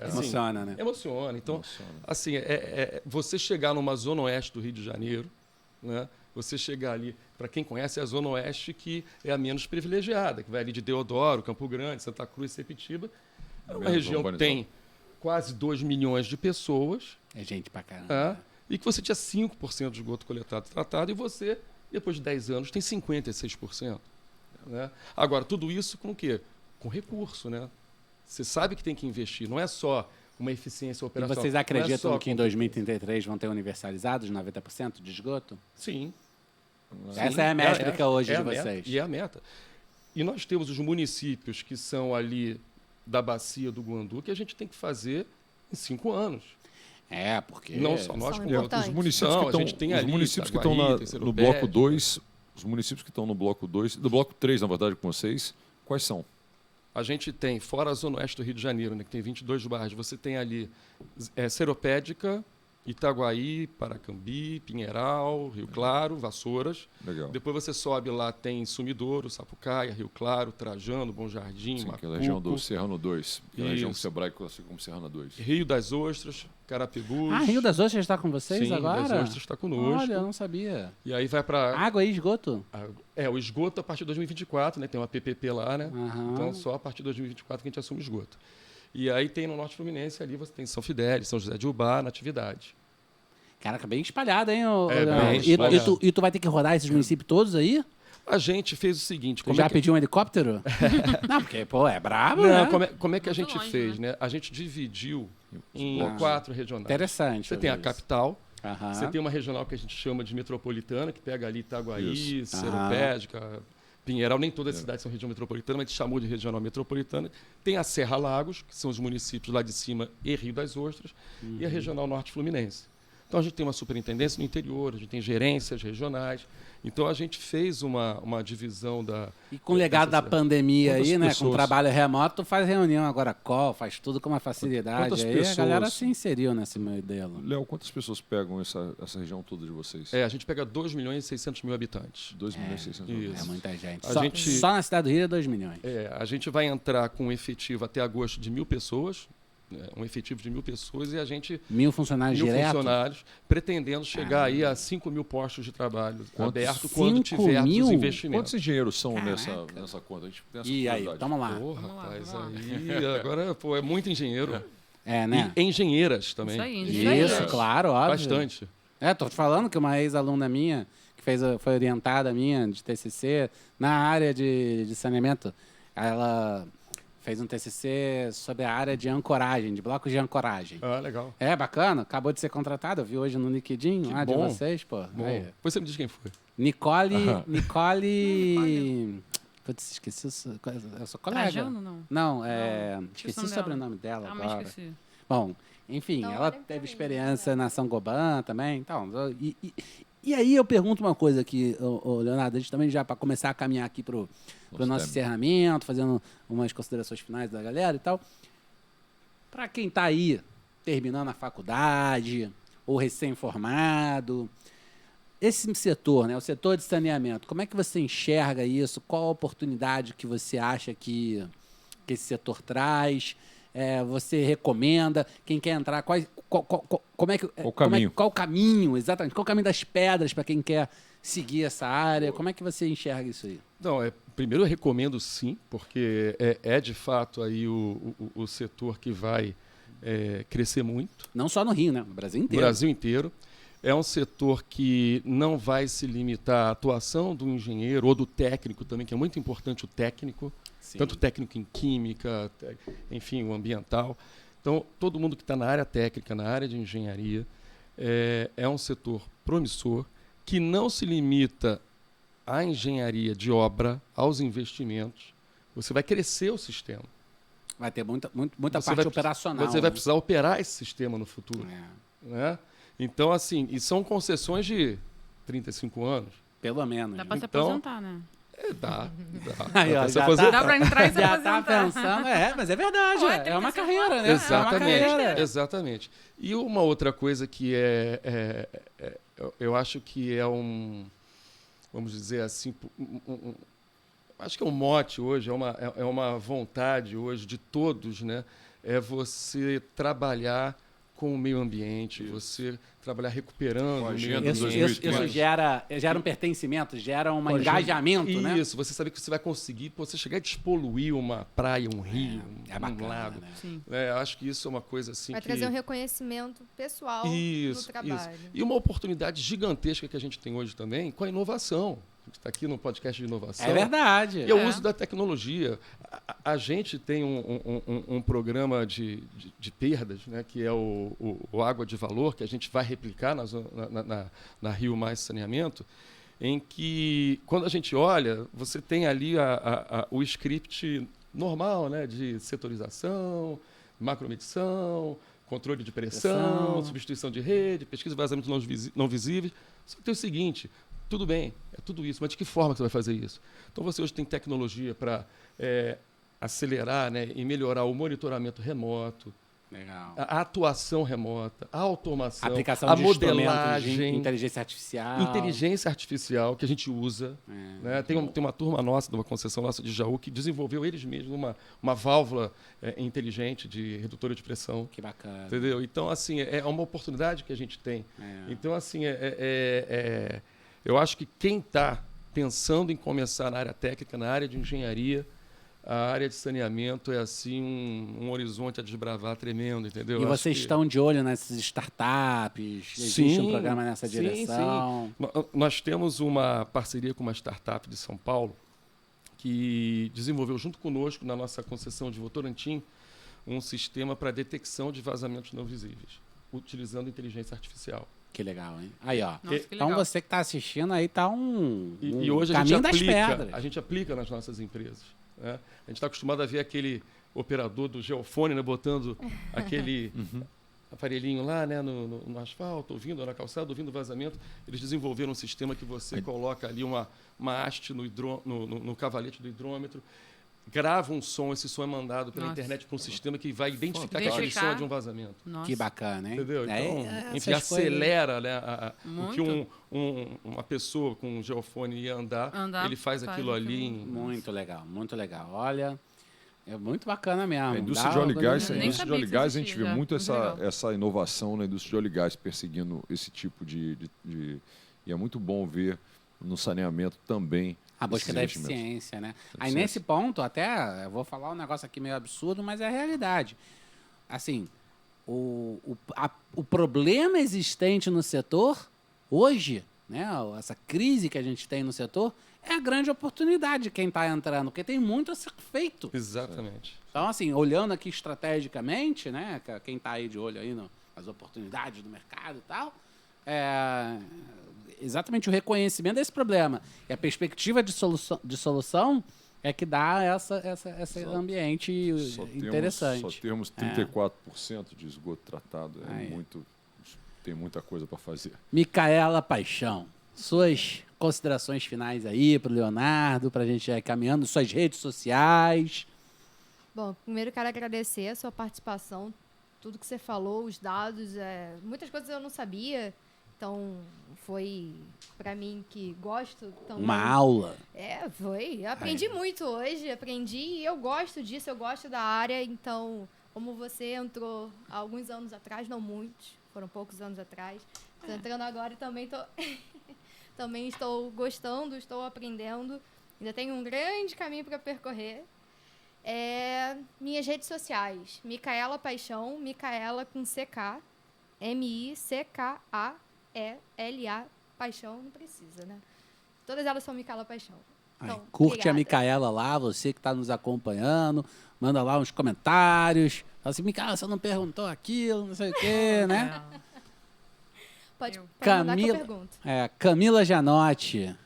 assim, Emociona, né? Emociona. Então, assim, você chegar numa zona oeste do Rio de Janeiro, né? Você chegar ali, para quem conhece, é a zona oeste que é a menos privilegiada, que vai ali de Deodoro, Campo Grande, Santa Cruz, Sepetiba. É uma Menos região que urbanizada. tem quase 2 milhões de pessoas, É gente pra caramba. né? E que você tinha 5% de esgoto coletado e tratado, e você, depois de 10 anos, tem 56%. Né? Agora, tudo isso com o quê? Com recurso, né? Você sabe que tem que investir, não é só uma eficiência E operacional. vocês não é acreditam só que em com- 2033 vão ter universalizados 90% de esgoto? Sim. Essa é a métrica hoje de a meta, vocês. E é a meta. E nós temos os municípios que são ali da bacia do Guandu, que a gente tem que fazer em 5 anos. É, porque... Não só nós, São como importantes. Os municípios Não, que a estão, gente tem os ali municípios que Itaguaí, estão no Terceiro-Pé. bloco 2, os municípios que estão no bloco 2, do bloco 3, na verdade, com vocês, quais são? A gente tem, fora a zona oeste do Rio de Janeiro, né, que tem 22 bairros, você tem ali Seropédica, Itaguaí, Paracambi, Pinheiral, Rio Claro, Vassouras. Legal. Depois você sobe lá, tem Sumidouro, Sapucaia, Rio Claro, Trajano, Bom Jardim, Sim, Macuco, aquela região do Serrano 2, aquela região que Isso. o Sebrae classifica como Serrano 2. Rio das Ostras, Carapebus. Ah, Rio das Ostras está com vocês Sim, agora? Rio das Ostras está conosco. Olha, eu não sabia. E aí vai para Água e esgoto? o esgoto a partir de 2024, né? Tem uma PPP lá, né? Aham. Então só a partir de 2024 que a gente assume o esgoto. E aí tem no Norte Fluminense ali, você tem São Fidélis, São José de Ubá, Natividade. Caraca, bem espalhado, hein? Ô, É, Leandro? bem E espalhado. tu vai ter que rodar esses municípios todos aí? A gente fez o seguinte, Tu já pediu um helicóptero? Não, porque, pô, é brabo, né? Não, como é que a Muito gente longe, fez, né? A gente dividiu em blocos. 4 regionais. Interessante. Você tem a isso. capital, Aham. você tem uma regional que a gente chama de metropolitana, que pega ali Itaguaí, Isso. Seropédica, Pinheiral, nem todas as cidades são região metropolitana, mas a gente chamou de regional metropolitana. Tem a Serra Lagos, que são os municípios lá de cima e Rio das Ostras, e a regional Norte Fluminense. Então, a gente tem uma superintendência no interior, a gente tem gerências regionais. Então, a gente fez uma divisão da... E com o legado da pandemia Quantas aí, né? Com pessoas? trabalho remoto, faz reunião agora, call, faz tudo com uma facilidade. Quantas Aí pessoas? a galera se inseriu nesse modelo. Léo, quantas pessoas pegam essa região toda de vocês? A gente pega 2.600.000 habitantes. 2.600.000. Isso. É muita gente. A Só, gente- só na cidade do Rio é 2 milhões. A gente vai entrar com um efetivo até agosto de 1.000 pessoas, né, um efetivo de 1.000 pessoas, e a gente 1.000 funcionários 1.000 direto. funcionários, pretendendo chegar aí a 5.000 postos de trabalho Quantos? aberto quando 5.000? tivermos os Quantos investimentos. engenheiros são Caraca. nessa conta? A gente tem essa E aí, curiosidade. vamos lá. Pô, Vamos lá, rapaz, vamos aí agora é muito engenheiro. É, né? E engenheiras também. Isso aí, Isso, engenheiros. claro, óbvio. Bastante. Tô te falando que uma ex-aluna minha, que foi orientada minha de TCC, na área de saneamento, ela fez um TCC sobre a área de ancoragem, de blocos de ancoragem. Ah, legal. É, bacana. Acabou de ser contratada. Eu vi hoje no LinkedIn, Que lá de bom. vocês, pô. Bom, Aí. depois você me diz quem foi. Nicole... Putz, esqueci eu sou colega. Trajano, não. Não, esqueci esqueci o o sobrenome dela Mas agora. esqueci. Bom, enfim, Então, ela olha pra teve mim, experiência na São Goban também. Então, e aí eu pergunto uma coisa aqui, ô, Leonardo, a gente também já para começar a caminhar aqui pro nosso tema. encerramento, fazendo umas considerações finais da galera e tal. Para quem está aí terminando a faculdade ou recém-formado, esse setor, né, o setor de saneamento, como é que você enxerga isso? Qual a oportunidade que você acha que esse setor traz? Você recomenda? Quem quer entrar? Como é que, Qual o caminho? Qual o caminho, exatamente? Qual o caminho das pedras para quem quer seguir essa área? Como é que você enxerga isso aí? Não, primeiro eu recomendo sim, porque é de fato aí o setor que vai crescer muito. Não só no Rio, né? No Brasil No inteiro. Brasil inteiro. É um setor que não vai se limitar à atuação do engenheiro ou do técnico também, que é muito importante o técnico, Sim. tanto técnico em química, enfim, o ambiental. Então, todo mundo que está na área técnica, na área de engenharia, é um setor promissor, que não se limita à engenharia de obra, aos investimentos. Você vai crescer o sistema. Vai ter muita Você parte vai- operacional. Você vai né? precisar operar esse sistema no futuro. Né? Então, assim, e são concessões de 35 anos. Pelo menos. Dá pra se Então, aposentar, né? Dá. Aí, ó, Dá pra se já aposentar. Dá pra entrar e se Já tá aposentar. pensando, mas é verdade, Pô, é uma 35 carreira, né? Exatamente, É uma carreira. exatamente. E uma outra coisa que eu acho que é vamos dizer assim, acho que é um mote hoje, é uma vontade hoje de todos, né? É você trabalhar com o meio ambiente, você trabalhar recuperando Com a o meio agenda ambiente. 2030. Isso gera um pertencimento, gera um Pode- engajamento, né? Isso, você sabe que você vai conseguir, você chegar a despoluir uma praia, um rio, É um bacana, lago. né? Sim. Acho que isso é uma coisa assim Vai que... trazer um reconhecimento pessoal no trabalho. E uma oportunidade gigantesca que a gente tem hoje também com a inovação. A gente está aqui no podcast de inovação. É verdade. E o uso da tecnologia. A gente tem um programa de perdas, né, que é o Água de Valor, que a gente vai replicar na Rio Mais Saneamento, em que, quando a gente olha, você tem ali o script normal, né, de setorização, macromedição, controle de pressão, substituição de rede, pesquisa de vazamentos não visíveis. Só que tem o seguinte, tudo bem, é tudo isso, mas de que forma que você vai fazer isso? Então você hoje tem tecnologia para acelerar, né, e melhorar o monitoramento remoto, Legal. a atuação remota, a automação, Aplicação a de instrumentos de modelagem, inteligência artificial. inteligência artificial que a gente usa. Né? Tem uma turma nossa, de uma concessão nossa de Jaú, que desenvolveu eles mesmos uma válvula inteligente de redutora de pressão. Que bacana. Entendeu? Então, assim, é uma oportunidade que a gente tem. Então, assim, eu acho que quem está pensando em começar na área técnica, na área de engenharia, a área de saneamento é assim um horizonte a desbravar tremendo, entendeu? E Eu acho vocês que- estão de olho nessas startups? Existe um programa nessa sim, direção? sim. Nós temos uma parceria com uma startup de São Paulo que desenvolveu junto conosco, na nossa concessão de Votorantim, um sistema para detecção de vazamentos não visíveis, utilizando inteligência artificial. Que legal, hein? Aí, ó. Nossa, que Então legal. você que está assistindo aí tá E hoje a caminho gente, das aplica, pedras. a gente aplica nas nossas empresas. Né? A gente está acostumado a ver aquele operador do geofone, né, botando aquele aparelhinho lá, né, no asfalto, ouvindo, na calçada, ouvindo o vazamento. Eles desenvolveram um sistema que você coloca ali uma haste no cavalete do hidrômetro, grava um som, esse som é mandado pela internet para um sistema que vai identificar que aquele som é de um vazamento. Nossa. Que bacana, hein? Entendeu? Então, enfim, essas acelera, né, o que Muito. uma pessoa com um geofone ia andar, ele faz aquilo ali. Muito legal, muito legal. Olha, é muito bacana mesmo. A indústria de Dá óleo e uma gás, Nem sabia que isso a gente existia vê já. muito Muito legal. essa inovação na indústria de óleo e gás perseguindo esse tipo de... E é muito bom ver no saneamento também a busca esses da investimentos. eficiência, né? Aí Eficiência. nesse ponto, até, eu vou falar um negócio aqui meio absurdo, mas é a realidade. Assim, o problema existente no setor, hoje, né, essa crise que a gente tem no setor, é a grande oportunidade de quem está entrando, porque tem muito a ser feito. Exatamente. Então, assim, olhando aqui estrategicamente, né, quem está aí de olho aí nas oportunidades do mercado e tal, exatamente o reconhecimento desse problema e a perspectiva de solução é que dá esse ambiente interessante. Só temos 34% de esgoto tratado. Aí. Tem muita coisa para fazer. Micaela Paixão, suas considerações finais aí para o Leonardo, para a gente ir caminhando, suas redes sociais. Bom, primeiro quero agradecer a sua participação, tudo que você falou, os dados, muitas coisas eu não sabia, então foi para mim que gosto também. Uma aula. Foi. Eu aprendi muito hoje, e eu gosto disso, eu gosto da área, então, como você entrou há alguns anos atrás, não muitos, foram poucos anos atrás, estou entrando agora e também também estou gostando, estou aprendendo, ainda tenho um grande caminho para percorrer. Minhas redes sociais, Micaela Paixão, Micaela com CK, MICKAELA, Paixão, não precisa, né? Todas elas são Micaela Paixão. Então, curte obrigada. a Micaela lá, você que está nos acompanhando, manda lá uns comentários, fala assim, Micaela, você não perguntou aquilo, não sei o quê, né? Pode mandar que eu Camila, pergunto. Camila Janotti,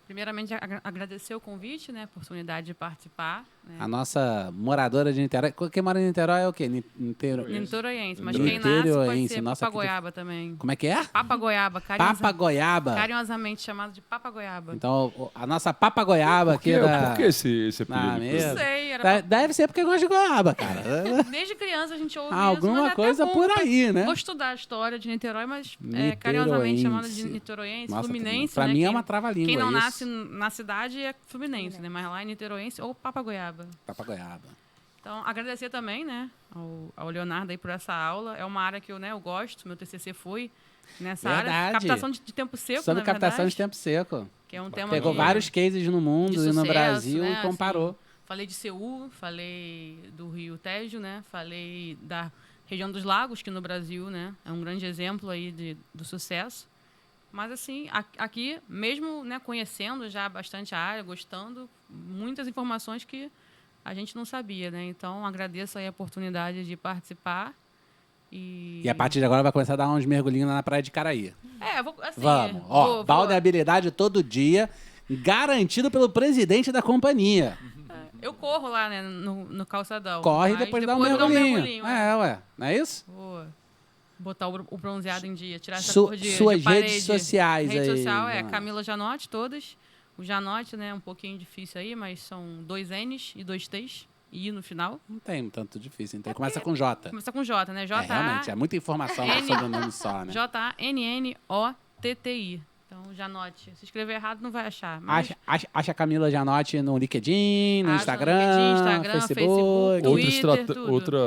Primeiramente, agradecer o convite, né? A oportunidade de participar. Né? a nossa moradora de Niterói. Quem mora em Niterói é o quê? Niteróiense, mas Niteróiense, quem nasce pode ser nossa, Papagoiaba também. Como é que é? Papagoiaba, Papagoiaba. carinhosamente chamado de Papagoiaba. Então, a nossa Papagoiaba aqui Por que esse na apelido? mesa. Não sei, era Deve ser porque gosta de goiaba, cara. desde criança a gente ouve Alguma isso, mas coisa é até por bom. aí, né? Vou estudar a história de Niterói, mas Niteroense. carinhosamente chamada de niteroense, Nossa, fluminense. pra né? mim é Quem- uma trava-língua Quem não isso. nasce na cidade é fluminense, né? Mas lá é niteroense ou Papagoiaba. Papagoiaba. Então, agradecer também, né, ao Leonardo aí por essa aula. É uma área que eu gosto, meu TCC foi nessa área. Verdade. Captação de tempo seco, Sobre na captação verdade, de tempo seco. que é um tema Pegou que- vários cases no mundo de e no sucesso, Brasil né, e comparou. assim, falei de Seul, falei do Rio Tejo, né? Falei da região dos lagos, que no Brasil, né, é um grande exemplo aí do sucesso. Mas, assim, aqui, mesmo, né, conhecendo já bastante a área, gostando, muitas informações que a gente não sabia, né? Então, agradeço aí a oportunidade de participar. E E a partir de agora vai começar a dar uns mergulhinhos lá na praia de Caraí. assim, Vamos. Ó, vou- balneabilidade todo dia, garantido pelo presidente da companhia. Eu corro lá, né, no calçadão. Corre e mas depois dá um eu dou mergulhinho. é. Ué. Não é isso? Vou botar o bronzeado em dia, tirar essa Su- cor de suas parede. redes sociais Rede aí, social Joana. Camila Janotti, todas. O Janotti, né, um pouquinho difícil aí, mas são 2 N's e 2 T's. E I no final. Não tem tanto difícil. Então começa com J. Começa com J, né? Realmente, é muita informação N- sobre o nome só, né? J-A-N-N-O-T-T-I. Então, Janotti. Se escrever errado, não vai achar. Mas Acha a Camila Janotti no LinkedIn, no Acha no Instagram, LinkedIn, Instagram, Facebook. Facebook, Twitter, tudo. Outra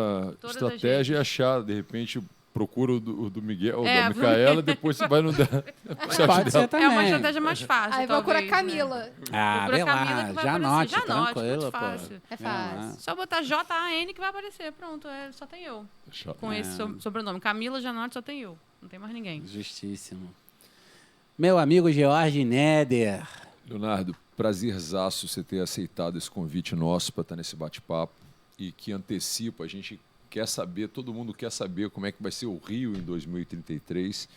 Todas as estratégia é redes. achar, de repente, procura o do Miguel, ou É, da Micaela, depois você vai no da. Pode ser também. é uma estratégia mais fácil. Aí procura talvez, Camila. Né? Ah, Procura vê Camila lá, que vai Janotti, aparecer. Janotti, tranquilo, muito pô. fácil. É fácil. Só botar J-A-N que vai aparecer. Pronto, só tem eu. Com esse sobrenome. Camila Janotti só tem eu. Não tem mais ninguém. Justíssimo. Meu amigo George Neder. Leonardo, prazerzaço você ter aceitado esse convite nosso para estar nesse bate-papo e que antecipa, a gente quer saber, todo mundo quer saber como é que vai ser o Rio em 2033.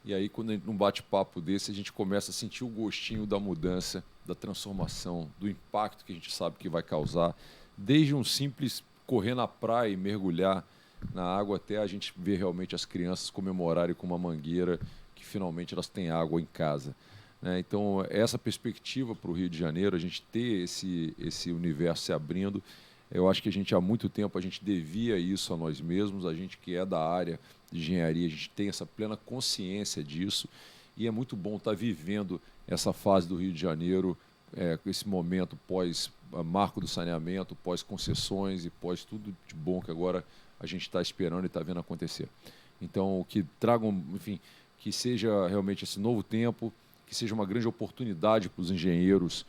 E aí, quando num bate-papo desse, a gente começa a sentir o gostinho da mudança, da transformação, do impacto que a gente sabe que vai causar, desde um simples correr na praia e mergulhar na água até a gente ver realmente as crianças comemorarem com uma mangueira que finalmente elas têm água em casa. Né? Então, essa perspectiva para o Rio de Janeiro, a gente ter esse universo se abrindo, eu acho que a gente há muito tempo a gente devia isso a nós mesmos, a gente que é da área de engenharia, a gente tem essa plena consciência disso e é muito bom estar vivendo essa fase do Rio de Janeiro, esse momento pós-marco do saneamento, pós-concessões e pós tudo de bom que agora a gente está esperando e está vendo acontecer. Então, que tragam, enfim, que seja realmente esse novo tempo, que seja uma grande oportunidade para os engenheiros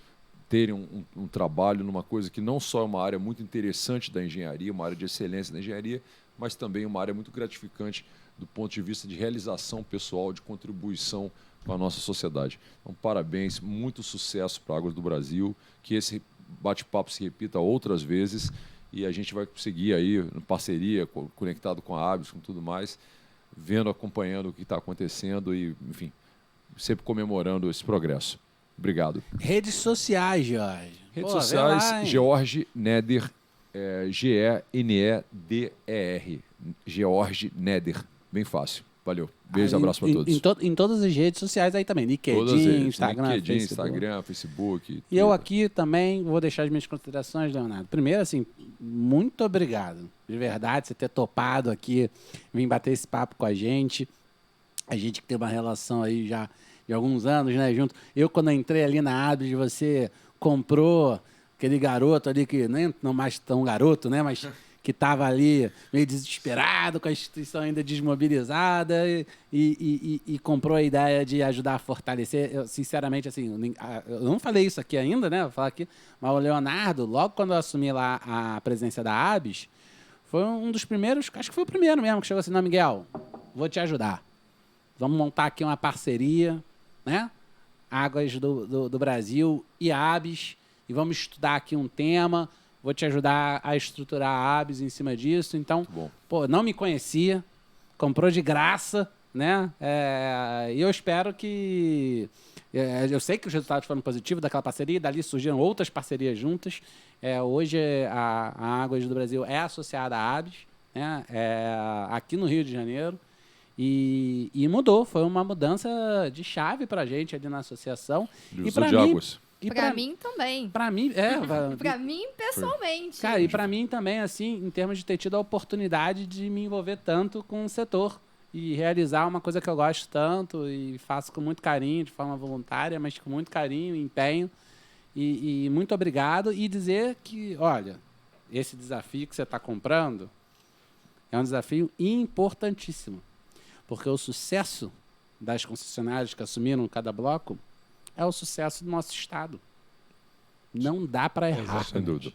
terem um trabalho numa coisa que não só é uma área muito interessante da engenharia, uma área de excelência da engenharia, mas também uma área muito gratificante do ponto de vista de realização pessoal, de contribuição com a nossa sociedade. Então, parabéns, muito sucesso para a Águas do Brasil, que esse bate-papo se repita outras vezes e a gente vai seguir aí, em parceria, conectado com a ABS, com tudo mais, vendo, acompanhando o que está acontecendo e, enfim, sempre comemorando esse progresso. Obrigado. Redes sociais, Jorge. Redes sociais, George Neder, G-E-N-E-D-E-R. George Neder. Bem fácil. Valeu. Beijo e abraço para todos. Em todas as redes sociais aí também. LinkedIn, Instagram, LinkedIn, Instagram, Facebook. E eu aqui também vou deixar as minhas considerações, Leonardo. Primeiro, assim, muito obrigado. De verdade, você ter topado aqui, vir bater esse papo com a gente. A gente que tem uma relação aí já de alguns anos, né, junto. Eu, quando entrei ali na ABS, você comprou aquele garoto ali que nem não mais tão garoto, né, mas que estava ali meio desesperado, com a instituição ainda desmobilizada e comprou a ideia de ajudar a fortalecer. Eu, sinceramente, assim, eu não falei isso aqui ainda, né, vou falar aqui, mas o Leonardo, logo quando eu assumi lá a presidência da ABS, foi um dos primeiros, acho que foi o primeiro mesmo, que chegou assim, não, Miguel, vou te ajudar. Vamos montar aqui uma parceria, né? Águas do Brasil e a ABS, e vamos estudar aqui um tema, vou te ajudar a estruturar a ABS em cima disso. Então, pô, não me conhecia, comprou de graça, né? E eu espero que... eu sei que os resultados foram positivos daquela parceria, dali surgiram outras parcerias juntas. Hoje, a Águas do Brasil é associada à ABS, né? Aqui no Rio de Janeiro. E mudou, foi uma mudança de chave para a gente ali na associação. E para mim, para mim também. Para mim, para mim, pessoalmente. Cara, e para mim também, assim, em termos de ter tido a oportunidade de me envolver tanto com o setor e realizar uma coisa que eu gosto tanto e faço com muito carinho, de forma voluntária, mas com muito carinho e empenho. E muito obrigado. E dizer que, olha, esse desafio que você está comprando é um desafio importantíssimo. Porque o sucesso das concessionárias que assumiram cada bloco é o sucesso do nosso Estado. Não dá para errar. Sem dúvida.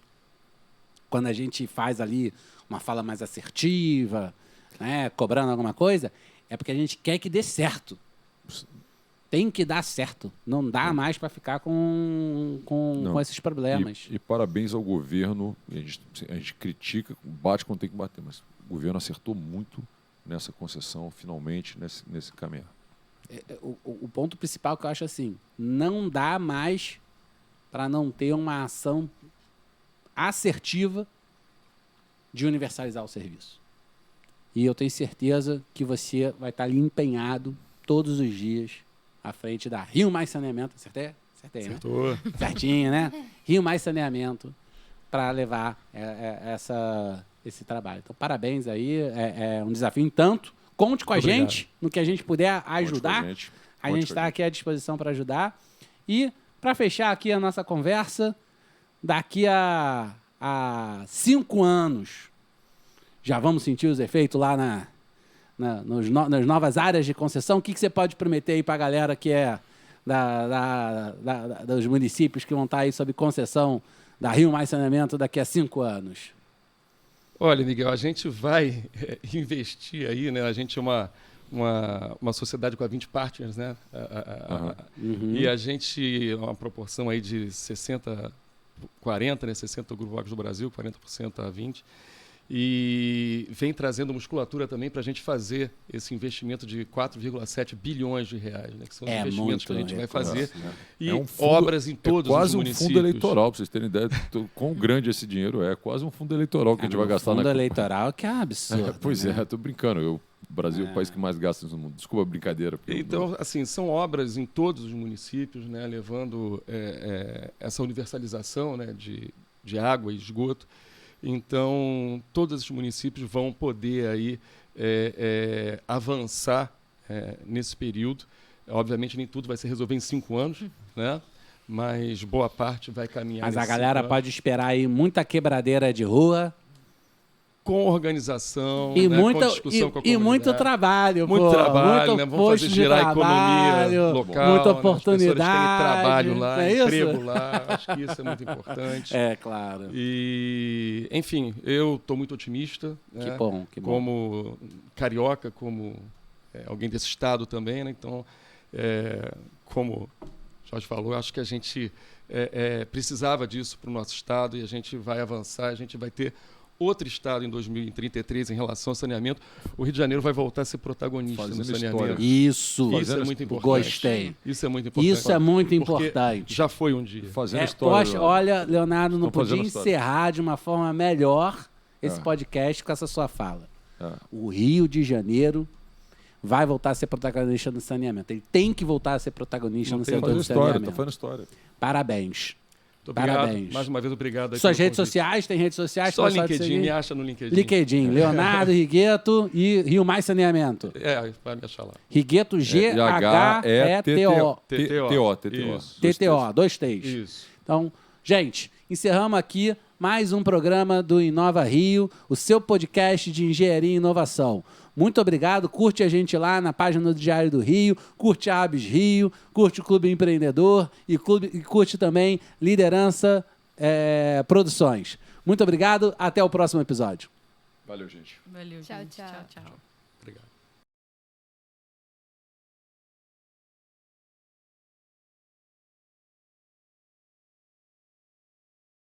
Quando a gente faz ali uma fala mais assertiva, né, cobrando alguma coisa, é porque a gente quer que dê certo. Tem que dar certo. Não dá mais para ficar com esses problemas. E parabéns ao governo. A gente critica, bate quando tem que bater, mas o governo acertou muito nessa concessão, finalmente, nesse caminhar. O ponto principal que eu acho assim, não dá mais para não ter uma ação assertiva de universalizar o serviço. E eu tenho certeza que você vai estar ali empenhado todos os dias à frente da Rio Mais Saneamento. Acertei? Acertei, né? Certinho, né? Rio Mais Saneamento para levar esse trabalho. Então, parabéns aí. É um desafio. Entanto, conte com a gente no que a gente puder ajudar. A gente está aqui à disposição para ajudar. E, para fechar aqui a nossa conversa, daqui a 5 anos, já vamos sentir os efeitos lá nas novas áreas de concessão. O que você pode prometer aí para a galera que é dos municípios que vão estar aí sob concessão da Rio Mais Saneamento daqui a 5 anos? Olha, Miguel, a gente vai investir aí, né? A gente é uma sociedade com 20 partners, né? E a gente, uma proporção aí de 60-40, né? 60 Grupo Águas do Brasil, 40% a 20%. e vem trazendo musculatura também para a gente fazer esse investimento de 4,7 bilhões de reais, né, que são os investimentos que a gente vai fazer. E obras em todos os municípios. Quase um fundo eleitoral, para vocês terem ideia do quão grande esse dinheiro é. Quase um fundo eleitoral que a gente vai gastar. Fundo eleitoral que é absurdo. Pois é, tô brincando. O Brasil é o país que mais gasta no mundo. Desculpa a brincadeira. Então, assim, são obras em todos os municípios, né, levando essa universalização, né, de água e esgoto. Então, todos esses municípios vão poder aí, avançar nesse período. Obviamente, nem tudo vai se resolver em 5 anos, né? Mas boa parte vai caminhar. Mas a galera pode esperar aí muita quebradeira de rua. Com organização, e, né, muita, com discussão com a e muito trabalho. Muito trabalho, né? Vamos fazer girar a economia local. Muita oportunidade. Né? As pessoas terem trabalho lá, é emprego isso? lá. Acho que isso é muito importante. É, claro. E, enfim, eu estou muito otimista. Que né? bom, que bom. Como carioca, como alguém desse estado também. Né? Então, como o Jorge falou, acho que a gente precisava disso para o nosso estado e a gente vai avançar, a gente vai ter outro estado em 2033 em relação ao saneamento. O Rio de Janeiro vai voltar a ser protagonista no saneamento. Isso é muito importante. Gostei. Isso é muito importante. Isso é muito importante. Já foi um dia. Fazendo história. Olha, Leonardo, não podia encerrar de uma forma melhor esse podcast com essa sua fala. O Rio de Janeiro vai voltar a ser protagonista no saneamento. Ele tem que voltar a ser protagonista no setor do saneamento. Tá fazendo história. Parabéns. Muito obrigado. Parabéns. Mais uma vez, obrigado. Suas redes sociais? Tem redes sociais? Só LinkedIn, me acha no LinkedIn. LinkedIn, Leonardo Rigueto e Rio Mais Saneamento. Vai me achar lá. Rigueto, G-H-E-T-O. TTO, 2 T's. Isso. Então, gente, encerramos aqui mais um programa do Inova Rio, o seu podcast de engenharia e inovação. Muito obrigado, curte a gente lá na página do Diário do Rio, curte a Abs Rio, curte o Clube Empreendedor e curte também Liderança Produções. Muito obrigado, até o próximo episódio. Valeu, gente. Valeu, Tchau, gente. tchau. Tchau. Obrigado.